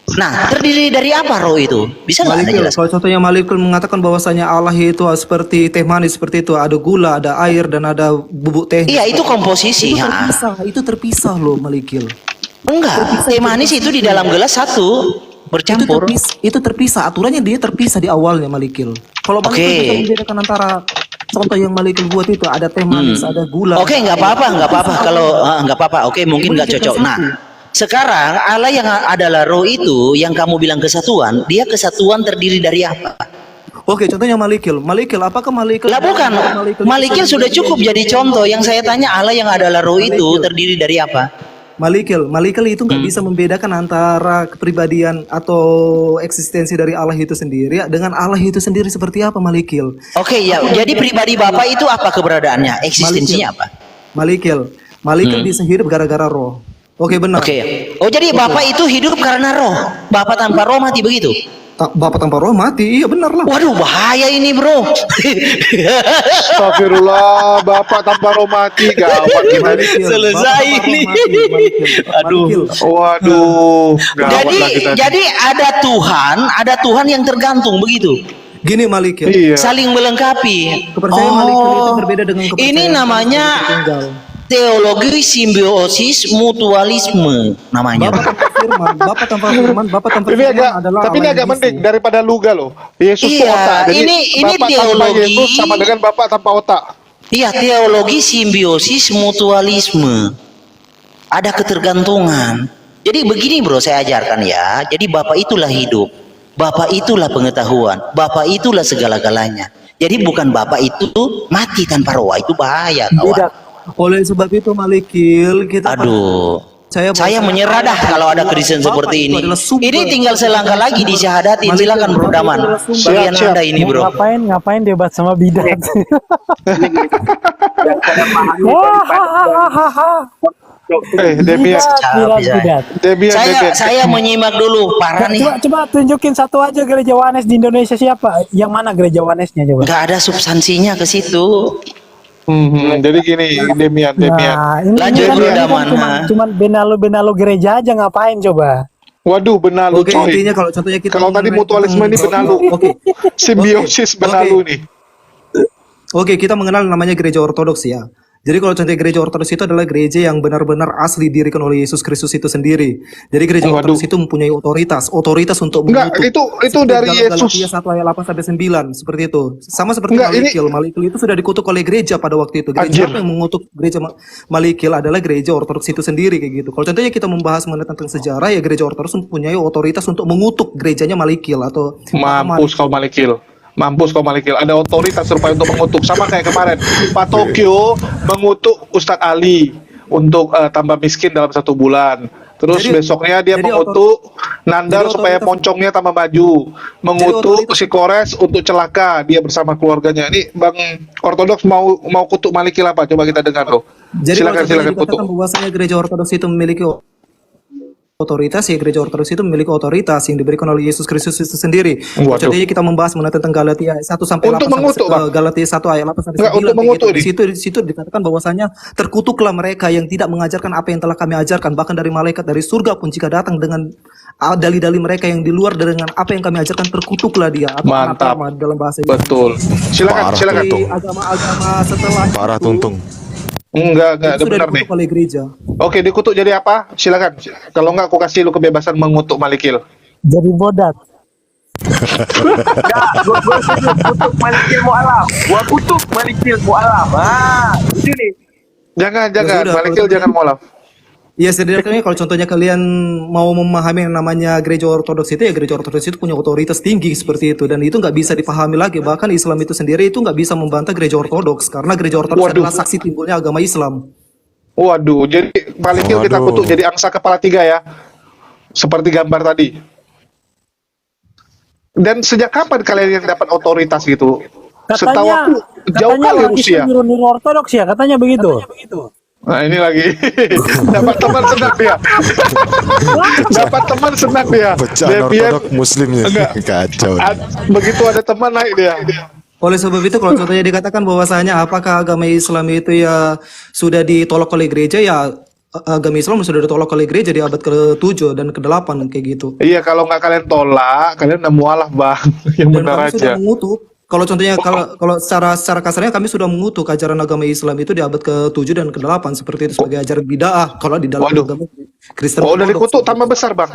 Nah, terdiri dari apa roh itu? Bisa nggak Anda Malikil, jelaskan? kalau contohnya Malikil mengatakan bahwasanya Allah itu seperti teh manis seperti itu, ada gula, ada air, dan ada bubuk teh. Iya, itu komposisi. Itu terpisah loh Malikil. Enggak, teh manis itu di dalam gelas satu bercampur. Itu terpisah, aturannya dia terpisah di awalnya Malikil. Kalau Malikil bisa membedakan antara contoh yang Malikil buat itu ada teh manis, ada gula. Oke, nggak apa-apa. Kalau nggak apa-apa, oke mungkin nggak cocok. Nah, sekarang Allah yang adalah roh itu, yang kamu bilang kesatuan, dia kesatuan terdiri dari apa? Oke, contohnya Malikil. Malikil, apakah Malikil? Lah bukan, Malikil sudah cukup jadi contoh. Yang saya tanya, Allah yang adalah roh itu terdiri dari apa? Malikil itu nggak bisa membedakan antara kepribadian atau eksistensi dari Allah itu sendiri dengan Allah itu sendiri seperti apa Malikil? Oke, ya. Jadi pribadi Bapak itu apa keberadaannya? Eksistensinya apa? Malikil bisa hidup gara-gara roh. Oke, benar. Oke. Oh, jadi Bapak itu hidup karena roh. Bapak tanpa roh mati begitu? Bapak tanpa roh mati, iya benar lah. Waduh, bahaya ini, bro. Astagfirullah, Bapak tanpa roh mati, gawat gimana nih? Selesai ini. Aduh. Waduh, gawat Jadi, lah kita. jadi ada Tuhan yang tergantung begitu. Gini Malikil, Iya. Saling melengkapi. kepercayaan Malikil itu berbeda dengan kepercayaan Ini namanya tunggal. teologi simbiosis mutualisme namanya. Bapak tanpa firman Ini agak, adalah tapi ini Allah agak yang mending bisu. daripada Luga loh. Yesus tuh Iya, otak. Jadi ini Bapak tanpa teologi. Yesus sama dengan Bapak tanpa otak. Iya, teologi simbiosis mutualisme. Ada ketergantungan. Jadi begini bro, saya ajarkan ya. Jadi Bapak itulah hidup. Bapak itulah pengetahuan. Bapak itulah segala-galanya. Jadi bukan Bapak itu mati tanpa roh. Itu bahaya kawan. Oleh sebab itu Malikil kita Aduh. Saya bahwa menyerah dah kalau ada Kristen Bapak seperti itu ini. adalah sumber. Ini tinggal selangkah lagi disyahadatin. Malikil, Silakan Bro Bapak itu Daman. adalah sumber. Bagian Siap, Anda ini bro. Ngapain debat sama bidat? Demian. Demian. Saya menyimak dulu. Parah nih. Coba tunjukin satu aja gereja Wanes di Indonesia siapa? Yang mana gereja Wanesnya coba? Nggak ada substansinya ke situ. Jadi gini, Demian. Nah, ini Lanjut, kan Bro ini kan Daman, cuman benalu gereja aja ngapain coba? Waduh, benalu Oke, coy. intinya kalau contohnya kita Kalau tadi mengenai mutualisme ini tentang- benalu. Oke. Simbiosis benalu nih. Oke, kita mengenal namanya gereja ortodoks ya. Jadi kalau contoh gereja ortodoks itu adalah gereja yang benar-benar asli didirikan oleh Yesus Kristus itu sendiri. Jadi gereja Waduh. ortodoks itu mempunyai otoritas untuk Enggak, mengutuk. itu Seperti dari dalam Yesus. Galatia 1 ayat 8 sampai 9 seperti itu. Sama seperti Enggak, ini- Malikil. Malikil itu sudah dikutuk oleh gereja pada waktu itu. Gereja Anjir. apa yang mengutuk gereja Malikil adalah gereja ortodoks itu sendiri kayak gitu. Kalau contohnya kita membahas mengenai tentang sejarah ya gereja ortodoks mempunyai otoritas untuk mengutuk gerejanya Malikil atau Mampus kau Malikil. Mampus kau Malikil. Ada otoritas supaya untuk mengutuk. Sama kayak kemarin Pak Tokyo mengutuk Ustadz Ali untuk tambah miskin dalam 1 bulan. Terus Jadi- besoknya dia jadi mengutuk Nandar jadi supaya otoritas- poncongnya tambah maju. Mengutuk otoritas- si Kores untuk celaka dia bersama keluarganya. Ini Bang Ortodoks mau kutuk Malikil apa? Coba kita dengar loh. Jadi Silakan kalau silakan dikatakan kutuk. bahwasanya gereja ortodoks itu memiliki otoritas, ya gereja ortodoks itu memiliki otoritas yang diberikan oleh Yesus Kristus itu sendiri. Waduh. Contohnya kita membahas mengenai tentang Galatia 1 sampai Untuk 8 mengutuk, Bang. Galatia 1 ayat 8 sampai 9. Enggak, untuk mengutuk Di nih. situ dikatakan bahwasanya terkutuklah mereka yang tidak mengajarkan apa yang telah kami ajarkan, bahkan dari malaikat dari surga pun jika datang dengan dalil-dalil mereka yang di luar dengan apa yang kami ajarkan, terkutuklah dia atau Mantap. anatema dalam bahasa Betul. Silakan Parah silakan. tuh. agama-agama setelah Parah itu, tuntung. Enggak, itu sudah benar nih. dikutuk oleh gereja. Oke, dikutuk jadi apa? Silakan. Kalau enggak aku kasih lu kebebasan mengutuk Malikil. Jadi bodat. Gua kutuk Malikil Mu'alaf. Gua kutuk Malikil Mu'alaf. Ini. Jangan, Ya sudah, Malikil kalau jangan molaf. Ya setidaknya kalau contohnya kalian mau memahami yang namanya gereja ortodoks itu ya gereja ortodoks itu punya otoritas tinggi seperti itu dan itu nggak bisa dipahami lagi, bahkan Islam itu sendiri itu nggak bisa membantah gereja ortodoks karena gereja ortodoks Waduh. adalah saksi timbulnya agama Islam. Waduh, jadi Malikil kita Waduh. kutuk jadi angsa kepala 3 ya. Seperti gambar tadi. Dan sejak kapan kalian yang dapat otoritas gitu? Setahu aku jauh kali orang Rusia. Islam niru ortodoks ya, katanya begitu. Nah ini lagi dapat teman senang dia. Dapat teman senang dia. Pecah Devian, ortodok muslimnya. Enggak. Kacau. begitu ada teman naik dia. Oleh sebab itu kalau contohnya dikatakan bahwasanya apakah agama Islam itu ya sudah ditolak oleh gereja, ya agama Islam sudah ditolak oleh gereja di abad ke-7 dan ke-8 kayak gitu. Iya, kalau nggak kalian tolak, kalian udah mualaf bang. Yang Dan benar kami sudah aja. mengutuk. Kalau contohnya kalau secara kasarnya kami sudah mengutuk ajaran agama Islam itu di abad ke-7 dan ke-8 seperti itu sebagai ajaran bid'ah kalau di dalam Waduh. agama Kristen. Oh, udah Ortodoks. dikutuk tambah besar bang.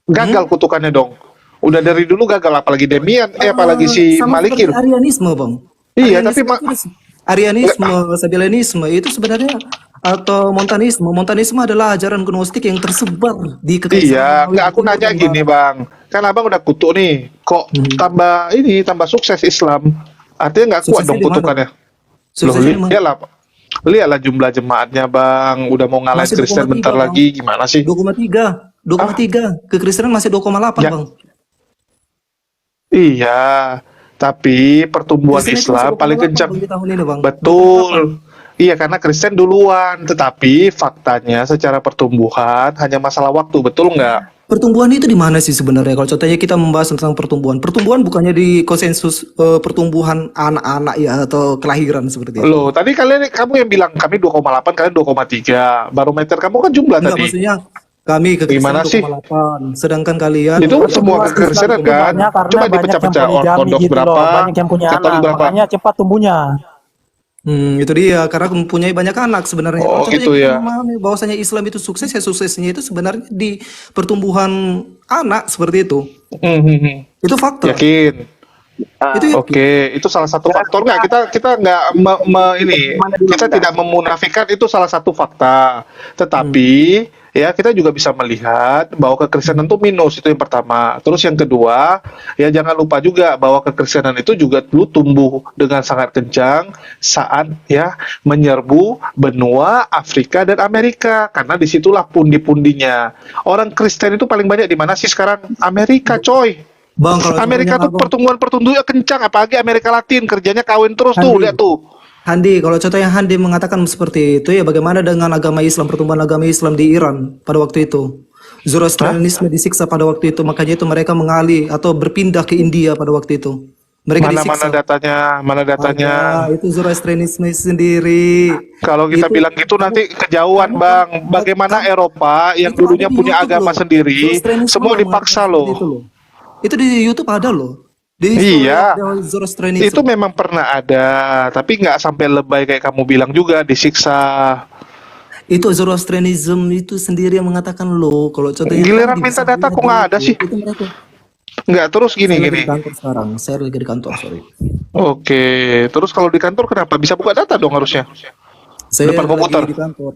Gagal kutukannya dong. Udah dari dulu gagal, apalagi Demian, apalagi si Sama Malikil. seperti Arianisme, Bang. Iya, Arianisme tapi Arianisme, Sabellianisme itu sebenarnya atau Montanisme. Montanisme adalah ajaran gnostik yang tersebar di Iya, kekaisaran nggak aku Romawi nanya Timur dan gini Barat. bang, kan abang udah kutuk nih, kok tambah sukses Islam, artinya nggak kuat Suksesnya dong di mana? kutukannya. Loh Suksesnya di mana? lihatlah jumlah jemaatnya bang, udah mau ngalahin Masih Kristen 2,3 bentar bang. lagi, gimana sih? 2,3. 2,3. Kekristenan masih 2,8 Ya, bang. iya, tapi pertumbuhan Kristen itu masih Islam paling 2,8 kencang. bang di tahun ini bang. 2,8. Betul. Iya, karena Kristen duluan, tetapi faktanya secara pertumbuhan hanya masalah waktu, betul nggak? Pertumbuhan itu di mana sih sebenarnya? Kalau contohnya kita membahas tentang pertumbuhan, pertumbuhan bukannya di konsensus pertumbuhan anak-anak ya atau kelahiran seperti itu? Loh, tadi kamu yang bilang kami 2,8, kalian 2,3. Barometer kamu kan jumlah Enggak, tadi. maksudnya kami Gimana kekristenan sih? 2,8, sedangkan kalian Itu Pertumbuhan semua Islam kekristenan itu kan? banyak karena Coba banyak yang dipecah-pecah, poligami Ortodoks gitu loh, berapa, banyak yang punya Katolik anak, berapa? makanya cepat tumbuhnya. Itu dia karena mempunyai banyak anak sebenarnya. Oh Kalau contohnya gitu kita ya. memahami bahwasanya Islam itu sukses, ya suksesnya itu sebenarnya di pertumbuhan anak seperti itu. Itu fakta. Yakin? Itu ya. Oke, itu salah satu faktor nggak? Kita nggak kita tidak memunafikan itu salah satu fakta. Tetapi ya kita juga bisa melihat bahwa kekristenan itu minus, itu yang pertama. Terus yang kedua, ya jangan lupa juga bahwa kekristenan itu juga dulu tumbuh dengan sangat kencang saat ya menyerbu benua Afrika dan Amerika, karena disitulah pundi-pundinya. Orang Kristen itu paling banyak di mana sih sekarang? Amerika, coy. Bang, kalau Amerika contohnya tuh pertumbuhan kencang, apalagi Amerika Latin, kerjanya kawin terus tuh, Handi, lihat tuh. Handi, kalau contohnya Handi mengatakan seperti itu ya, bagaimana dengan agama Islam, pertumbuhan agama Islam di Iran pada waktu itu? Zoroastrianisme disiksa pada waktu itu, makanya itu mereka mengalih atau berpindah ke India pada waktu itu. Mereka Mana disiksa. mana datanya. Ada, itu Zoroastrianisme sendiri. Kalau kita Itu bilang gitu nanti kejauhan, Bang. Bagaimana Eropa yang itu ada dulunya di punya YouTube agama loh. sendiri, Zoroastrianisme semua loh dipaksa mengatakan seperti itu loh. loh. Itu di YouTube ada loh. Di Iya, Zoroastrianisme. itu memang pernah ada, tapi nggak sampai lebay kayak kamu bilang juga, disiksa. Itu Zoroastrianism itu sendiri yang mengatakan loh, kalau contohnya Giliran Handi minta bisa data lihat kok di nggak ada YouTube, sih? itu mereka. Nggak, terus Saya lagi gini. di kantor sekarang. Saya lagi di kantor, sorry. Oke, terus kalau di kantor kenapa? Bisa buka data dong harusnya. Saya Depan komputer. lagi di kantor.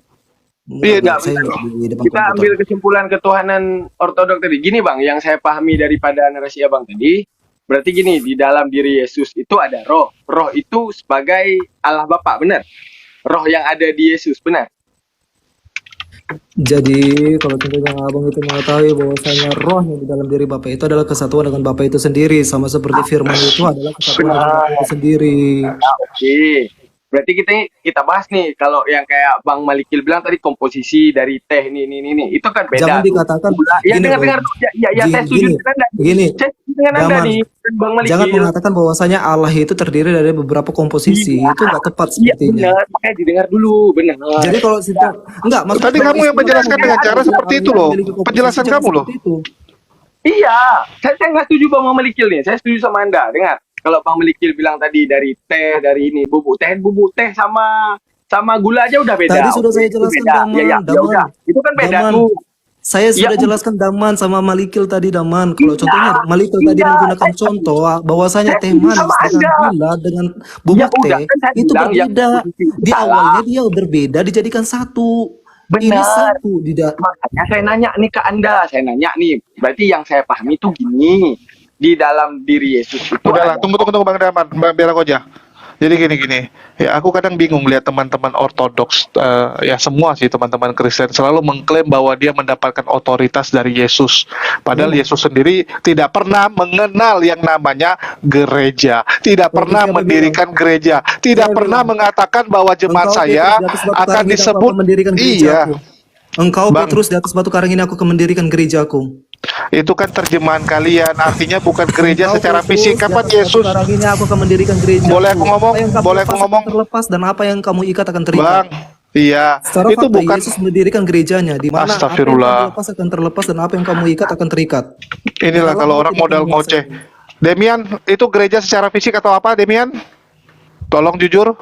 Iya, Enggak, saya nggak di depan Kita komputer. ambil kesimpulan ketuhanan ortodok tadi. Gini bang, yang saya pahami daripada narasi abang tadi, berarti gini, di dalam diri Yesus itu ada roh. Roh itu sebagai Allah Bapa, benar? Roh yang ada di Yesus, benar? Jadi kalau contohnya abang itu mengetahui bahwasanya roh yang di dalam diri Bapa itu adalah kesatuan dengan Bapa itu sendiri, sama seperti firman itu adalah kesatuan dengan Bapa itu sendiri. Oke. Berarti kita bahas nih, kalau yang kayak Bang Malikil bilang tadi komposisi dari teh ini, itu kan beda. Jangan tuh. dikatakan Ya gini, dengar, Bang. saya setuju Gini, dengan Anda. gini. Saya setuju dengan Anda Jangan, nih, Bang Malikil. jangan mengatakan bahwasanya Allah itu terdiri dari beberapa komposisi. Iya. Itu nggak tepat Iya sepertinya. benar, makanya didengar dulu, benar. Jadi kalau situ enggak, maksudnya Tadi kalau kamu yang istilah menjelaskan dengan cara Allah seperti itu yang loh. memiliki komposisi, Penjelasan jangan kamu loh. seperti itu. Iya, saya nggak setuju Bang Malikil nih. Saya setuju sama Anda. Dengar, kalau Bang Malikil bilang tadi dari teh, dari ini bubuk teh sama gula aja udah beda. Tadi sudah Oke, saya itu jelaskan beda. Daman, Ya Daman. udah. Itu kan beda Daman. tuh. Saya sudah Ya, jelaskan Daman sama Malikil tadi, Daman. Kalau Iya, contohnya Malikil tadi iya, menggunakan saya- contoh bahwasanya saya teh setuju manis sama dengan Anda. gula dengan Ya bubuk udah, teh kan saya itu bilang yang berbeda. komposisi itu Di salah. awalnya dia berbeda dijadikan satu. Ini Benar. satu Makanya saya nanya nih ke Anda, berarti yang saya pahami itu gini, di dalam diri Yesus itu Udahlah, ada tunggu Bang Daman, biar aku aja. Jadi gini, ya aku kadang bingung lihat teman-teman ortodoks, ya semua sih teman-teman Kristen selalu mengklaim bahwa dia mendapatkan otoritas dari Yesus. Padahal Yesus sendiri tidak pernah mengenal yang namanya gereja, tidak pernah siapa mendirikan gereja, tidak Siapa pernah bilang? mengatakan bahwa jemaat Engkau saya Petrus, di atas batu akan karang ini aku disebut akan mendirikan iya. gerejaku. Engkau Bang. Petrus, di atas batu karang ini aku akan mendirikan gerejaku. Itu kan terjemahan kalian, artinya bukan gereja Engkau secara Petrus, fisik. di Kapan atas batu Yesus? karang ini aku akan mendirikan gerejaku. Boleh aku ngomong? Apa yang kamu Boleh aku lepas ngomong? akan terlepas dan apa yang kamu ikat akan terikat. Bang, iya, Secara itu fakta, bukan. Yesus mendirikan gerejanya, di mana apa yang Astagfirullah. kamu lepas akan terlepas dan apa yang kamu ikat akan terikat. Inilah Dalam kalau hal orang tidak modal menguasai. ngoceh. Demian, itu gereja secara fisik atau apa, Demian? Tolong jujur.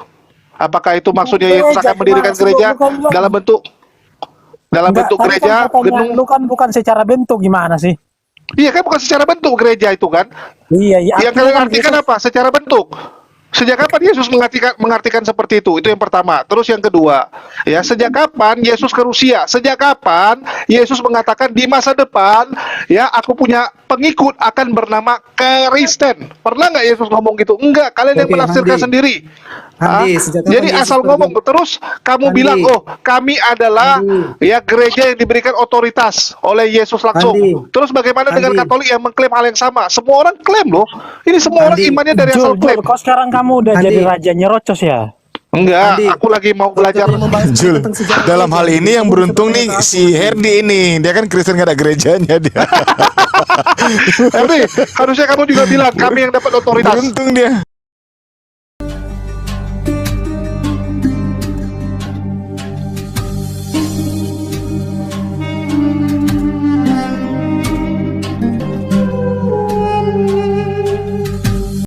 Apakah itu maksudnya Yesus akan mendirikan gereja dalam bentuk Enggak, tapi gereja, kan pertanyaan gedung? lu kan bukan secara bentuk gimana sih? Iya kan bukan secara bentuk gereja itu kan? Iya, iya. Yang artinya kalian kan artikan Yesus- apa? Secara bentuk. Sejak kapan Yesus mengartikan seperti itu? Itu yang pertama. Terus yang kedua, ya sejak kapan Yesus ke Rusia? Sejak kapan Yesus mengatakan di masa depan, ya aku punya pengikut akan bernama Kristen? Pernah nggak Yesus ngomong gitu? Enggak. Kalian yang Oke, menafsirkan Andi. sendiri. Andi, sejak kapan Jadi Yesus asal pergi? ngomong terus kamu Andi. bilang, oh kami adalah Andi. ya gereja yang diberikan otoritas oleh Yesus langsung. Andi. Terus bagaimana dengan Andi. Katolik yang mengklaim hal yang sama? Semua orang klaim loh. Ini semua orang Andi. imannya dari asal Jul, klaim. kok sekarang kamu udah Andi. jadi raja nyerocos ya? Enggak, Andi. aku lagi mau belajar. Kalau membahas Jul, tentang sejarah dalam gereja, hal ini yang kamu beruntung bisa nih tanya ke si aku. Herdi ini. Dia kan Kristen gak ada gerejanya dia. Tapi harusnya kamu juga bilang kami yang dapat otoritas. Beruntung dia.